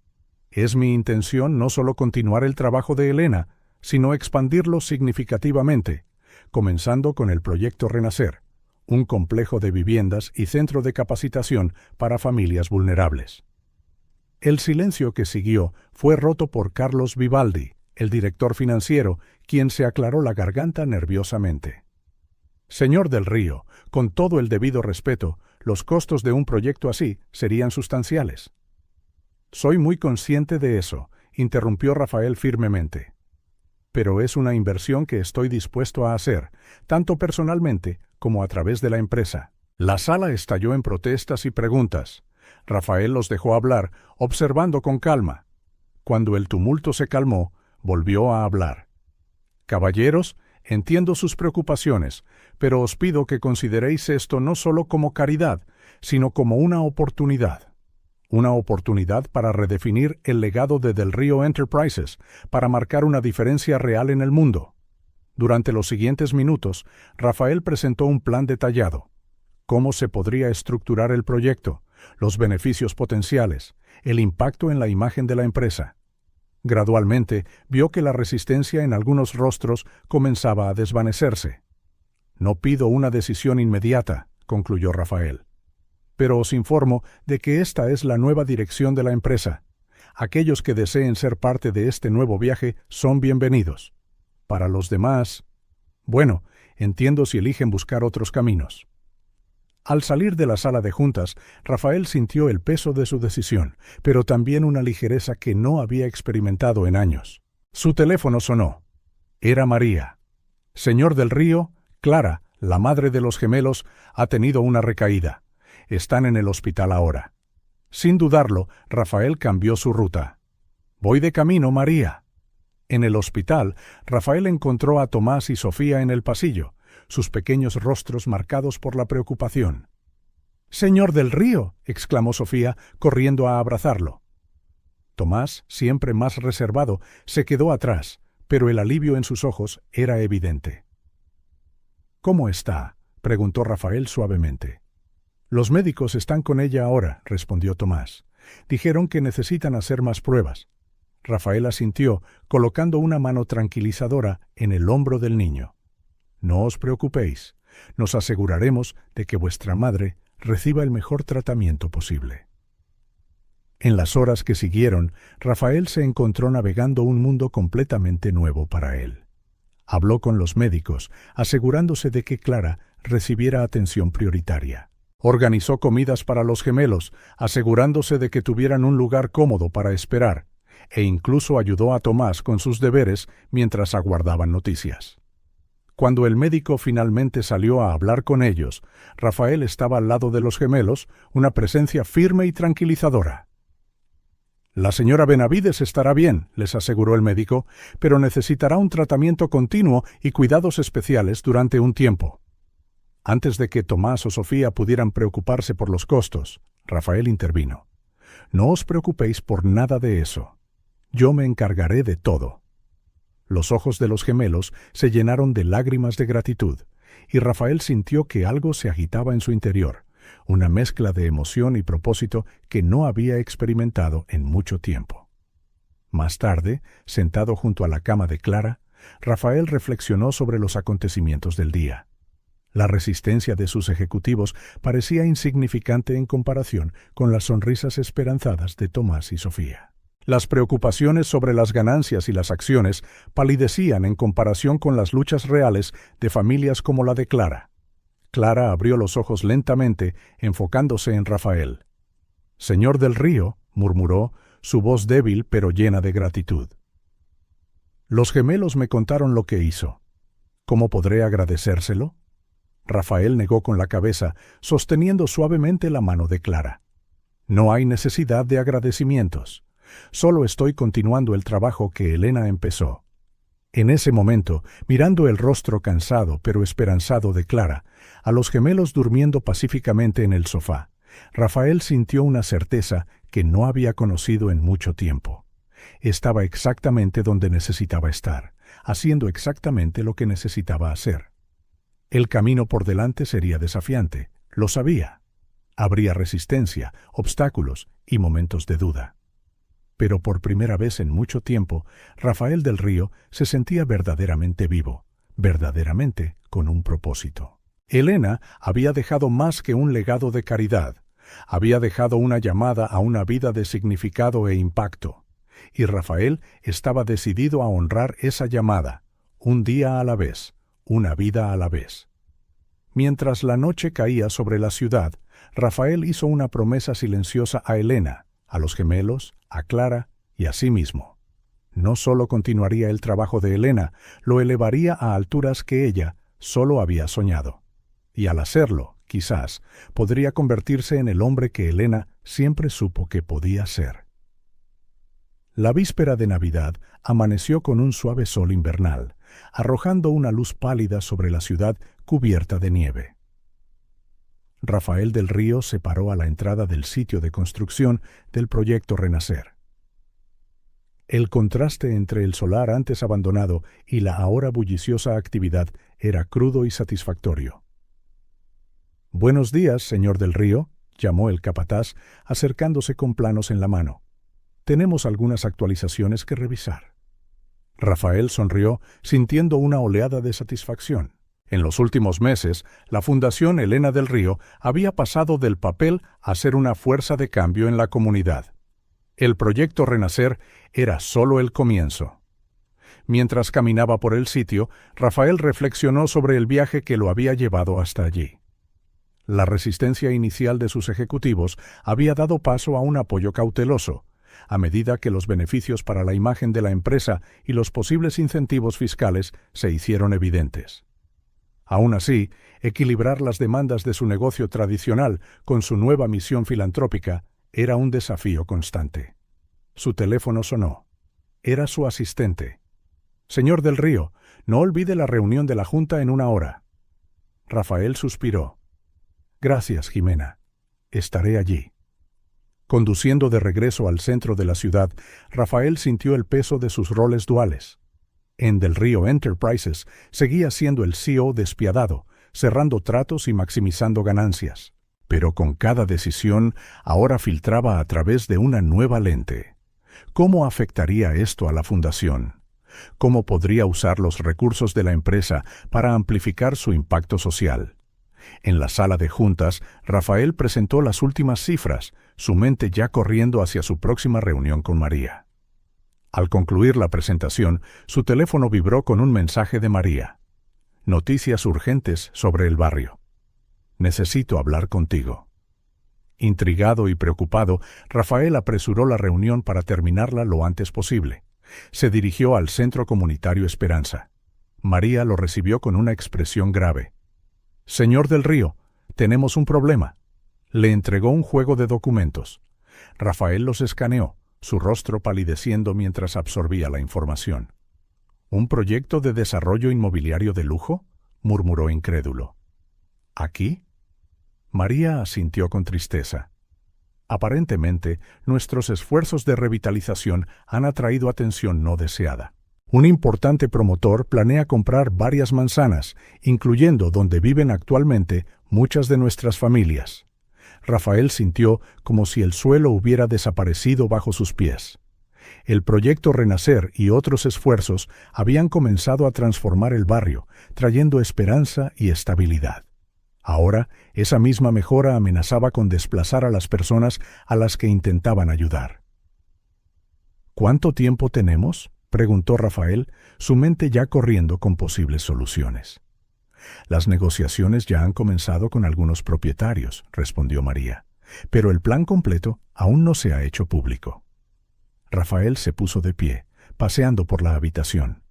Es mi intención no solo continuar el trabajo de Elena, sino expandirlo significativamente, comenzando con el proyecto Renacer, un complejo de viviendas y centro de capacitación para familias vulnerables. El silencio que siguió fue roto por Carlos Vivaldi, el director financiero, quien se aclaró la garganta nerviosamente. Señor del Río, con todo el debido respeto, los costos de un proyecto así serían sustanciales. Soy muy consciente de eso, interrumpió Rafael firmemente. Pero es una inversión que estoy dispuesto a hacer, tanto personalmente como a través de la empresa. La sala estalló en protestas y preguntas. Rafael los dejó hablar, observando con calma. Cuando el tumulto se calmó, volvió a hablar. Caballeros, entiendo sus preocupaciones, pero os pido que consideréis esto no solo como caridad, sino como una oportunidad. Una oportunidad para redefinir el legado de Del Río Enterprises, para marcar una diferencia real en el mundo. Durante los siguientes minutos, Rafael presentó un plan detallado. Cómo se podría estructurar el proyecto, los beneficios potenciales, el impacto en la imagen de la empresa. Gradualmente vio que la resistencia en algunos rostros comenzaba a desvanecerse. «No pido una decisión inmediata», concluyó Rafael. «Pero os informo de que esta es la nueva dirección de la empresa. Aquellos que deseen ser parte de este nuevo viaje son bienvenidos. Para los demás, bueno, entiendo si eligen buscar otros caminos». Al salir de la sala de juntas, Rafael sintió el peso de su decisión, pero también una ligereza que no había experimentado en años. Su teléfono sonó. Era María. «Señor del Río, Clara, la madre de los gemelos, ha tenido una recaída. Están en el hospital ahora». Sin dudarlo, Rafael cambió su ruta. «Voy de camino, María». En el hospital, Rafael encontró a Tomás y Sofía en el pasillo, sus pequeños rostros marcados por la preocupación. «Señor del Río», exclamó Sofía, corriendo a abrazarlo. Tomás, siempre más reservado, se quedó atrás, pero el alivio en sus ojos era evidente. «¿Cómo está?», preguntó Rafael suavemente. «Los médicos están con ella ahora», respondió Tomás. «Dijeron que necesitan hacer más pruebas». Rafael asintió, colocando una mano tranquilizadora en el hombro del niño. «No os preocupéis. Nos aseguraremos de que vuestra madre reciba el mejor tratamiento posible». En las horas que siguieron, Rafael se encontró navegando un mundo completamente nuevo para él. Habló con los médicos, asegurándose de que Clara recibiera atención prioritaria. Organizó comidas para los gemelos, asegurándose de que tuvieran un lugar cómodo para esperar, e incluso ayudó a Tomás con sus deberes mientras aguardaban noticias. Cuando el médico finalmente salió a hablar con ellos, Rafael estaba al lado de los gemelos, una presencia firme y tranquilizadora. «La señora Benavides estará bien», les aseguró el médico, «pero necesitará un tratamiento continuo y cuidados especiales durante un tiempo». Antes de que Tomás o Sofía pudieran preocuparse por los costos, Rafael intervino. «No os preocupéis por nada de eso. Yo me encargaré de todo». Los ojos de los gemelos se llenaron de lágrimas de gratitud, y Rafael sintió que algo se agitaba en su interior, una mezcla de emoción y propósito que no había experimentado en mucho tiempo. Más tarde, sentado junto a la cama de Clara, Rafael reflexionó sobre los acontecimientos del día. La resistencia de sus ejecutivos parecía insignificante en comparación con las sonrisas esperanzadas de Tomás y Sofía. Las preocupaciones sobre las ganancias y las acciones palidecían en comparación con las luchas reales de familias como la de Clara. Clara abrió los ojos lentamente, enfocándose en Rafael. «Señor del Río», murmuró, su voz débil pero llena de gratitud. «Los gemelos me contaron lo que hizo. ¿Cómo podré agradecérselo?». Rafael negó con la cabeza, sosteniendo suavemente la mano de Clara. «No hay necesidad de agradecimientos. Solo estoy continuando el trabajo que Elena empezó». En ese momento, mirando el rostro cansado pero esperanzado de Clara, a los gemelos durmiendo pacíficamente en el sofá, Rafael sintió una certeza que no había conocido en mucho tiempo. Estaba exactamente donde necesitaba estar, haciendo exactamente lo que necesitaba hacer. El camino por delante sería desafiante, lo sabía. Habría resistencia, obstáculos y momentos de duda. Pero por primera vez en mucho tiempo, Rafael del Río se sentía verdaderamente vivo, verdaderamente con un propósito. Elena había dejado más que un legado de caridad, había dejado una llamada a una vida de significado e impacto, y Rafael estaba decidido a honrar esa llamada, un día a la vez, una vida a la vez. Mientras la noche caía sobre la ciudad, Rafael hizo una promesa silenciosa a Elena, a los gemelos, a Clara y a sí mismo. No solo continuaría el trabajo de Elena, lo elevaría a alturas que ella solo había soñado. Y al hacerlo, quizás, podría convertirse en el hombre que Elena siempre supo que podía ser. La víspera de Navidad amaneció con un suave sol invernal, arrojando una luz pálida sobre la ciudad cubierta de nieve. Rafael del Río se paró a la entrada del sitio de construcción del proyecto Renacer. El contraste entre el solar antes abandonado y la ahora bulliciosa actividad era crudo y satisfactorio. «Buenos días, señor del Río», llamó el capataz, acercándose con planos en la mano. tenemos algunas actualizaciones que revisar. Rafael sonrió, sintiendo una oleada de satisfacción. En los últimos meses, la Fundación Elena del Río había pasado del papel a ser una fuerza de cambio en la comunidad. El proyecto Renacer era solo el comienzo. Mientras caminaba por el sitio, Rafael reflexionó sobre el viaje que lo había llevado hasta allí. La resistencia inicial de sus ejecutivos había dado paso a un apoyo cauteloso, a medida que los beneficios para la imagen de la empresa y los posibles incentivos fiscales se hicieron evidentes. Aún así, equilibrar las demandas de su negocio tradicional con su nueva misión filantrópica era un desafío constante. Su teléfono sonó. Era su asistente. «Señor del Río, no olvide la reunión de la Junta en 1 hora». Rafael suspiró. «Gracias, Jimena. Estaré allí». Conduciendo de regreso al centro de la ciudad, Rafael sintió el peso de sus roles duales. En Del Río Enterprises seguía siendo el CEO despiadado, cerrando tratos y maximizando ganancias. Pero con cada decisión ahora filtraba a través de una nueva lente. ¿Cómo afectaría esto a la fundación? ¿Cómo podría usar los recursos de la empresa para amplificar su impacto social? En la sala de juntas, Rafael presentó las últimas cifras, su mente ya corriendo hacia su próxima reunión con María. Al concluir la presentación, su teléfono vibró con un mensaje de María. «Noticias urgentes sobre el barrio. Necesito hablar contigo». Intrigado y preocupado, Rafael apresuró la reunión para terminarla lo antes posible. Se dirigió al Centro Comunitario Esperanza. María lo recibió con una expresión grave. «Señor del Río, tenemos un problema». Le entregó un juego de documentos. Rafael los escaneó, su rostro palideciendo mientras absorbía la información. «¿Un proyecto de desarrollo inmobiliario de lujo?», murmuró incrédulo. «¿Aquí?». María asintió con tristeza. «Aparentemente, nuestros esfuerzos de revitalización han atraído atención no deseada. Un importante promotor planea comprar varias manzanas, incluyendo donde viven actualmente muchas de nuestras familias». Rafael sintió como si el suelo hubiera desaparecido bajo sus pies. El proyecto Renacer y otros esfuerzos habían comenzado a transformar el barrio, trayendo esperanza y estabilidad. Ahora, esa misma mejora amenazaba con desplazar a las personas a las que intentaban ayudar. «¿Cuánto tiempo tenemos?», preguntó Rafael, su mente ya corriendo con posibles soluciones. «Las negociaciones ya han comenzado con algunos propietarios», respondió María, «pero el plan completo aún no se ha hecho público». Rafael se puso de pie, paseando por la habitación.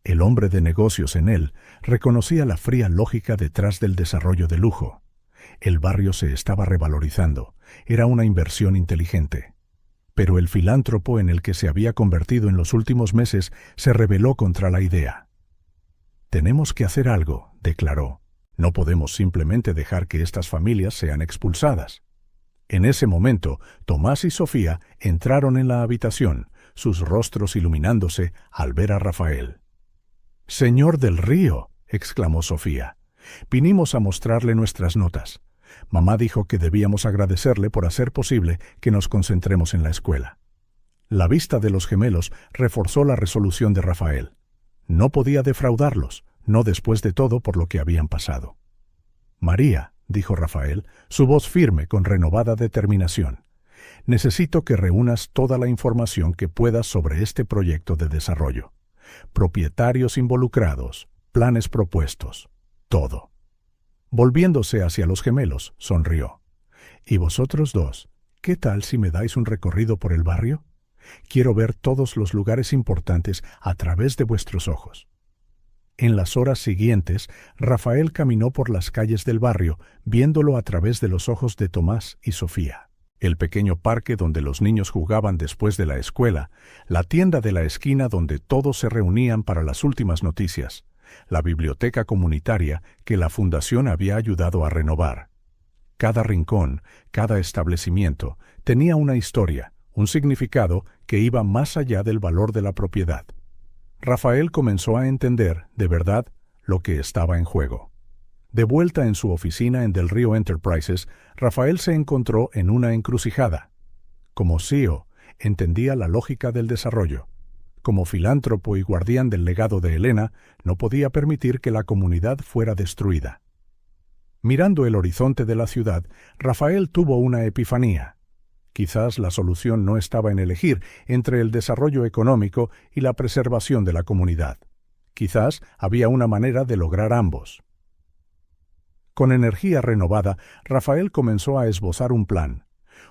El hombre de negocios en él reconocía la fría lógica detrás del desarrollo de lujo. El barrio se estaba revalorizando, era una inversión inteligente. Pero el filántropo en el que se había convertido en los últimos meses se rebeló contra la idea. «Tenemos que hacer algo», declaró. «No podemos simplemente dejar que estas familias sean expulsadas». En ese momento, Tomás y Sofía entraron en la habitación, sus rostros iluminándose al ver a Rafael. «Señor del Río», exclamó Sofía, «vinimos a mostrarle nuestras notas. Mamá dijo que debíamos agradecerle por hacer posible que nos concentremos en la escuela». La vista de los gemelos reforzó la resolución de Rafael. No podía defraudarlos, no después de todo por lo que habían pasado. «María», dijo Rafael, su voz firme con renovada determinación, «necesito que reúnas toda la información que puedas sobre este proyecto de desarrollo. Propietarios involucrados, planes propuestos, todo». Volviéndose hacia los gemelos, sonrió. «¿Y vosotros dos, qué tal si me dais un recorrido por el barrio? Quiero ver todos los lugares importantes a través de vuestros ojos». En las horas siguientes, Rafael caminó por las calles del barrio, viéndolo a través de los ojos de Tomás y Sofía. El pequeño parque donde los niños jugaban después de la escuela, la tienda de la esquina donde todos se reunían para las últimas noticias, la biblioteca comunitaria que la fundación había ayudado a renovar. Cada rincón, cada establecimiento, tenía una historia, un significado que iba más allá del valor de la propiedad. Rafael comenzó a entender, de verdad, lo que estaba en juego. De vuelta en su oficina en Del Río Enterprises, Rafael se encontró en una encrucijada. Como CEO, entendía la lógica del desarrollo. Como filántropo y guardián del legado de Elena, no podía permitir que la comunidad fuera destruida. Mirando el horizonte de la ciudad, Rafael tuvo una epifanía. Quizás la solución no estaba en elegir entre el desarrollo económico y la preservación de la comunidad. Quizás había una manera de lograr ambos. Con energía renovada, Rafael comenzó a esbozar un plan.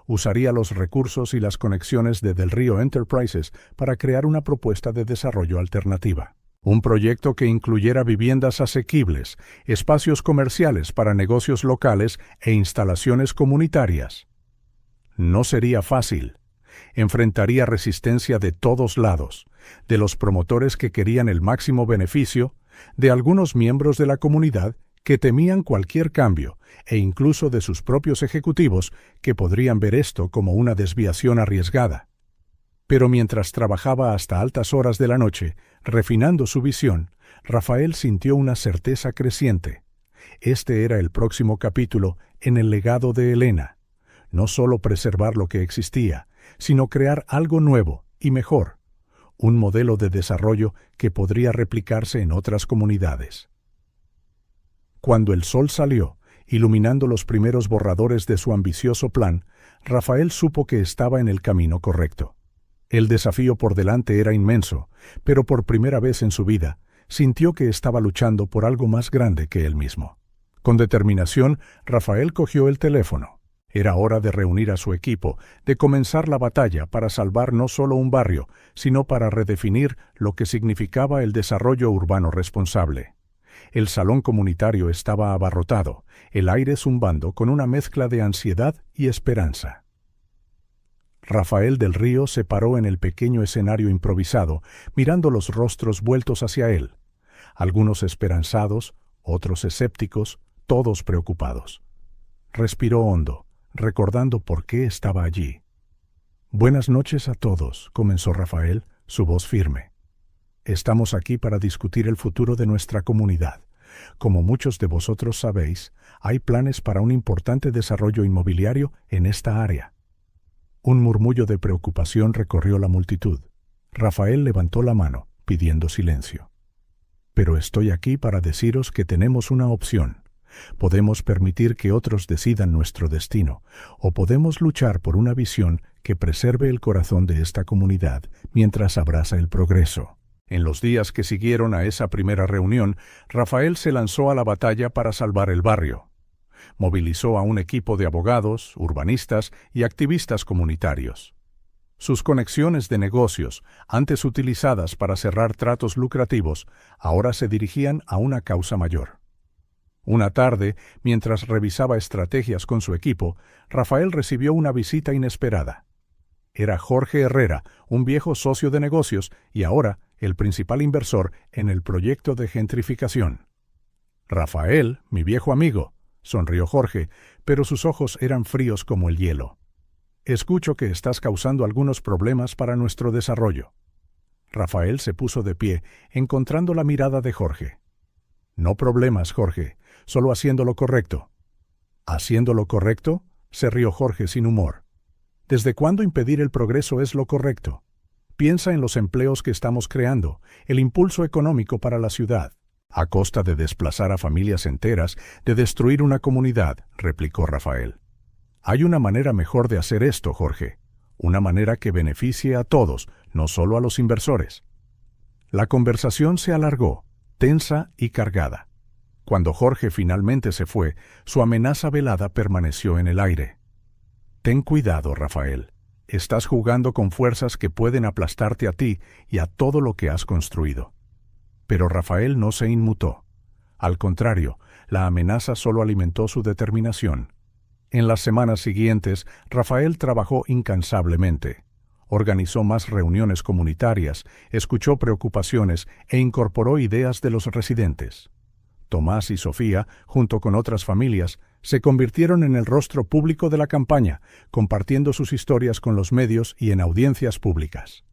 Usaría los recursos y las conexiones de Del Río Enterprises para crear una propuesta de desarrollo alternativa. Un proyecto que incluyera viviendas asequibles, espacios comerciales para negocios locales e instalaciones comunitarias. No sería fácil. Enfrentaría resistencia de todos lados, de los promotores que querían el máximo beneficio, de algunos miembros de la comunidad que temían cualquier cambio, e incluso de sus propios ejecutivos que podrían ver esto como una desviación arriesgada. Pero mientras trabajaba hasta altas horas de la noche, refinando su visión, Rafael sintió una certeza creciente. Este era el próximo capítulo en el legado de Elena. No solo preservar lo que existía, sino crear algo nuevo y mejor, un modelo de desarrollo que podría replicarse en otras comunidades. Cuando el sol salió, iluminando los primeros borradores de su ambicioso plan, Rafael supo que estaba en el camino correcto. El desafío por delante era inmenso, pero por primera vez en su vida, sintió que estaba luchando por algo más grande que él mismo. Con determinación, Rafael cogió el teléfono. Era hora de reunir a su equipo, de comenzar la batalla para salvar no solo un barrio, sino para redefinir lo que significaba el desarrollo urbano responsable. El salón comunitario estaba abarrotado, el aire zumbando con una mezcla de ansiedad y esperanza. Rafael del Río se paró en el pequeño escenario improvisado, mirando los rostros vueltos hacia él. Algunos esperanzados, otros escépticos, todos preocupados. Respiró hondo, recordando por qué estaba allí. «Buenas noches a todos», comenzó Rafael, su voz firme. «Estamos aquí para discutir el futuro de nuestra comunidad. Como muchos de vosotros sabéis, hay planes para un importante desarrollo inmobiliario en esta área». Un murmullo de preocupación recorrió la multitud. Rafael levantó la mano, pidiendo silencio. «Pero estoy aquí para deciros que tenemos una opción. Podemos permitir que otros decidan nuestro destino, o podemos luchar por una visión que preserve el corazón de esta comunidad mientras abraza el progreso». En los días que siguieron a esa primera reunión, Rafael se lanzó a la batalla para salvar el barrio. Movilizó a un equipo de abogados, urbanistas y activistas comunitarios. Sus conexiones de negocios, antes utilizadas para cerrar tratos lucrativos, ahora se dirigían a una causa mayor. Una tarde, mientras revisaba estrategias con su equipo, Rafael recibió una visita inesperada. Era Jorge Herrera, un viejo socio de negocios y ahora el principal inversor en el proyecto de gentrificación. «Rafael, mi viejo amigo», sonrió Jorge, pero sus ojos eran fríos como el hielo. «Escucho que estás causando algunos problemas para nuestro desarrollo». Rafael se puso de pie, encontrando la mirada de Jorge. «No problemas, Jorge, solo haciendo lo correcto». «¿Haciendo lo correcto?», se rió Jorge sin humor. ¿Desde cuándo impedir el progreso es lo correcto? Piensa en los empleos que estamos creando, el impulso económico para la ciudad. «A costa de desplazar a familias enteras, de destruir una comunidad», replicó Rafael. «Hay una manera mejor de hacer esto, Jorge. Una manera que beneficie a todos, no solo a los inversores». La conversación se alargó, tensa y cargada. Cuando Jorge finalmente se fue, su amenaza velada permaneció en el aire. «Ten cuidado, Rafael. Estás jugando con fuerzas que pueden aplastarte a ti y a todo lo que has construido». Pero Rafael no se inmutó. Al contrario, la amenaza solo alimentó su determinación. En las semanas siguientes, Rafael trabajó incansablemente. Organizó más reuniones comunitarias, escuchó preocupaciones e incorporó ideas de los residentes. Tomás y Sofía, junto con otras familias, se convirtieron en el rostro público de la campaña, compartiendo sus historias con los medios y en audiencias públicas.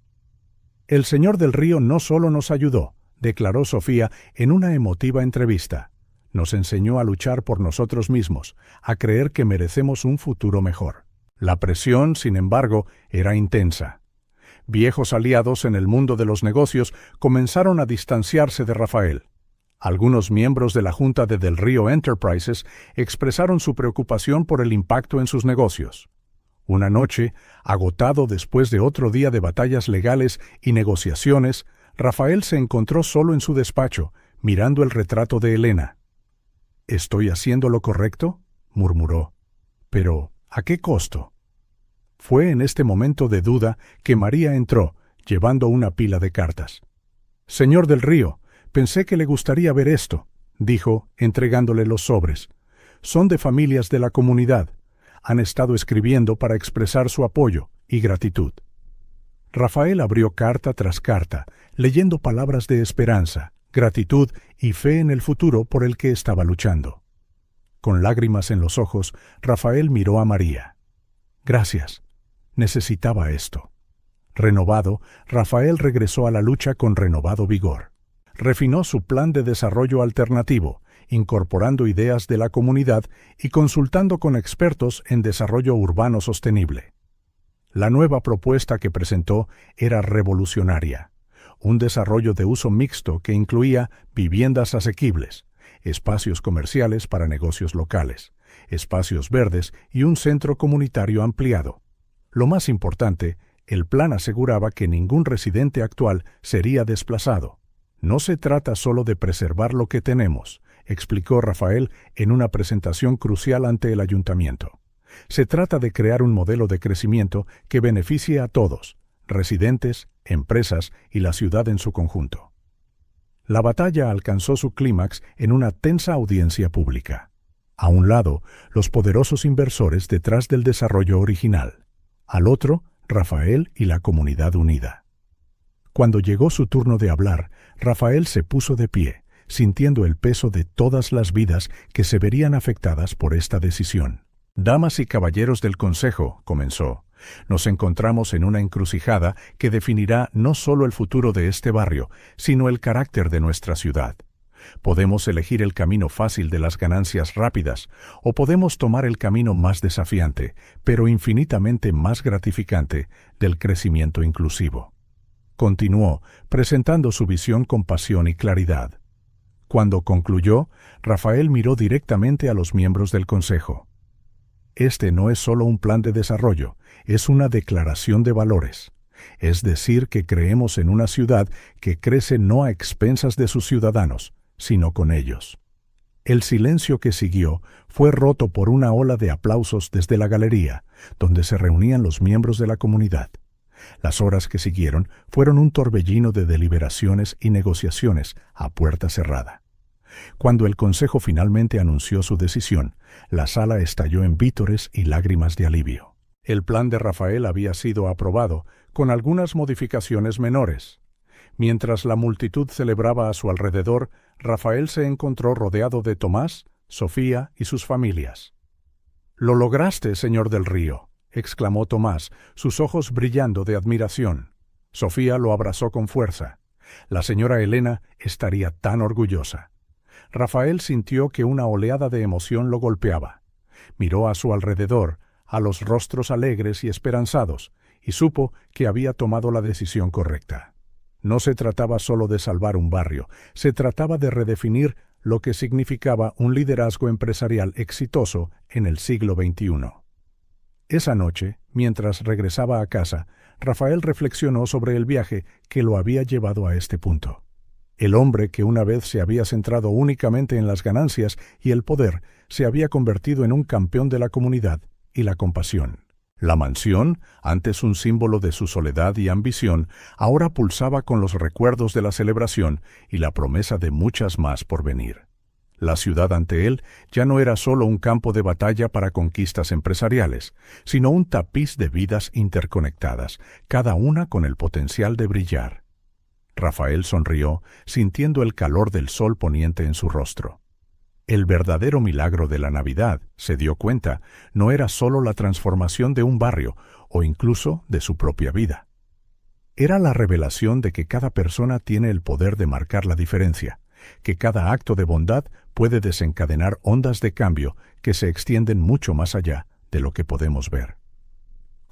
«El señor del Río no solo nos ayudó», declaró Sofía en una emotiva entrevista. «Nos enseñó a luchar por nosotros mismos, a creer que merecemos un futuro mejor». La presión, sin embargo, era intensa. Viejos aliados en el mundo de los negocios comenzaron a distanciarse de Rafael. Algunos miembros de la Junta de Del Río Enterprises expresaron su preocupación por el impacto en sus negocios. Una noche, agotado después de otro día de batallas legales y negociaciones, Rafael se encontró solo en su despacho, mirando el retrato de Elena. «¿Estoy haciendo lo correcto?», murmuró. «Pero, ¿a qué costo?». Fue en este momento de duda que María entró, llevando una pila de cartas. «Señor Del Río, pensé que le gustaría ver esto», dijo, entregándole los sobres. «Son de familias de la comunidad. Han estado escribiendo para expresar su apoyo y gratitud». Rafael abrió carta tras carta, leyendo palabras de esperanza, gratitud y fe en el futuro por el que estaba luchando. Con lágrimas en los ojos, Rafael miró a María. «Gracias. Necesitaba esto». Renovado, Rafael regresó a la lucha con renovado vigor. Refinó su plan de desarrollo alternativo, incorporando ideas de la comunidad y consultando con expertos en desarrollo urbano sostenible. La nueva propuesta que presentó era revolucionaria. Un desarrollo de uso mixto que incluía viviendas asequibles, espacios comerciales para negocios locales, espacios verdes y un centro comunitario ampliado. Lo más importante, el plan aseguraba que ningún residente actual sería desplazado. «No se trata solo de preservar lo que tenemos», explicó Rafael en una presentación crucial ante el ayuntamiento. «Se trata de crear un modelo de crecimiento que beneficie a todos, residentes, empresas y la ciudad en su conjunto». La batalla alcanzó su clímax en una tensa audiencia pública. A un lado, los poderosos inversores detrás del desarrollo original. Al otro, Rafael y la comunidad unida. Cuando llegó su turno de hablar, Rafael se puso de pie, sintiendo el peso de todas las vidas que se verían afectadas por esta decisión. «Damas y caballeros del Consejo», comenzó, «nos encontramos en una encrucijada que definirá no solo el futuro de este barrio, sino el carácter de nuestra ciudad. Podemos elegir el camino fácil de las ganancias rápidas, o podemos tomar el camino más desafiante, pero infinitamente más gratificante, del crecimiento inclusivo». Continuó, presentando su visión con pasión y claridad. Cuando concluyó, Rafael miró directamente a los miembros del Consejo. «Este no es solo un plan de desarrollo, es una declaración de valores. Es decir, que creemos en una ciudad que crece no a expensas de sus ciudadanos, sino con ellos». El silencio que siguió fue roto por una ola de aplausos desde la galería, donde se reunían los miembros de la comunidad. Las horas que siguieron fueron un torbellino de deliberaciones y negociaciones a puerta cerrada. Cuando el Consejo finalmente anunció su decisión, la sala estalló en vítores y lágrimas de alivio. El plan de Rafael había sido aprobado, con algunas modificaciones menores. Mientras la multitud celebraba a su alrededor, Rafael se encontró rodeado de Tomás, Sofía y sus familias. «Lo lograste, señor Del Río», exclamó Tomás, sus ojos brillando de admiración. Sofía lo abrazó con fuerza. La señora Elena estaría tan orgullosa. Rafael sintió que una oleada de emoción lo golpeaba. Miró a su alrededor, a los rostros alegres y esperanzados, y supo que había tomado la decisión correcta. No se trataba solo de salvar un barrio, se trataba de redefinir lo que significaba un liderazgo empresarial exitoso en el siglo XXI. Esa noche, mientras regresaba a casa, Rafael reflexionó sobre el viaje que lo había llevado a este punto. El hombre que una vez se había centrado únicamente en las ganancias y el poder, se había convertido en un campeón de la comunidad y la compasión. La mansión, antes un símbolo de su soledad y ambición, ahora pulsaba con los recuerdos de la celebración y la promesa de muchas más por venir. La ciudad ante él ya no era solo un campo de batalla para conquistas empresariales, sino un tapiz de vidas interconectadas, cada una con el potencial de brillar. Rafael sonrió, sintiendo el calor del sol poniente en su rostro. El verdadero milagro de la Navidad, se dio cuenta, no era solo la transformación de un barrio o incluso de su propia vida. Era la revelación de que cada persona tiene el poder de marcar la diferencia, que cada acto de bondad puede desencadenar ondas de cambio que se extienden mucho más allá de lo que podemos ver.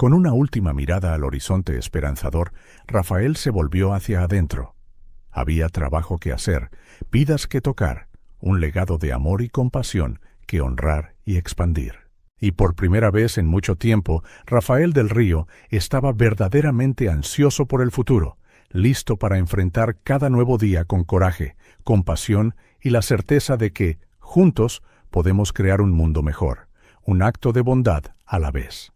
Con una última mirada al horizonte esperanzador, Rafael se volvió hacia adentro. Había trabajo que hacer, vidas que tocar, un legado de amor y compasión que honrar y expandir. Y por primera vez en mucho tiempo, Rafael del Río estaba verdaderamente ansioso por el futuro, listo para enfrentar cada nuevo día con coraje, compasión y la certeza de que, juntos, podemos crear un mundo mejor, un acto de bondad a la vez.